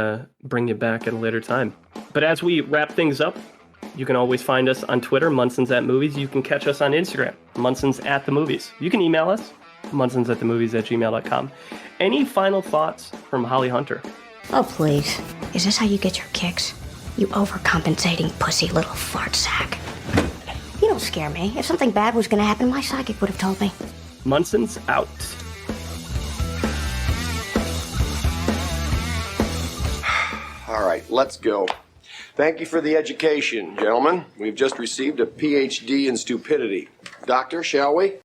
bring you back at a later time. But as we wrap things up, you can always find us on Twitter, Munson's at Movies. You can catch us on Instagram, Munson's at the Movies. You can email us, munsonsatthemovies@gmail.com. Any final thoughts from Holly Hunter? Oh, please. Is this how you get your kicks? You overcompensating pussy little fart sack. You don't scare me. If something bad was going to happen, my psychic would have told me. Munson's out. All right, let's go. Thank you for the education, gentlemen. We've just received a PhD in stupidity. Doctor, shall we?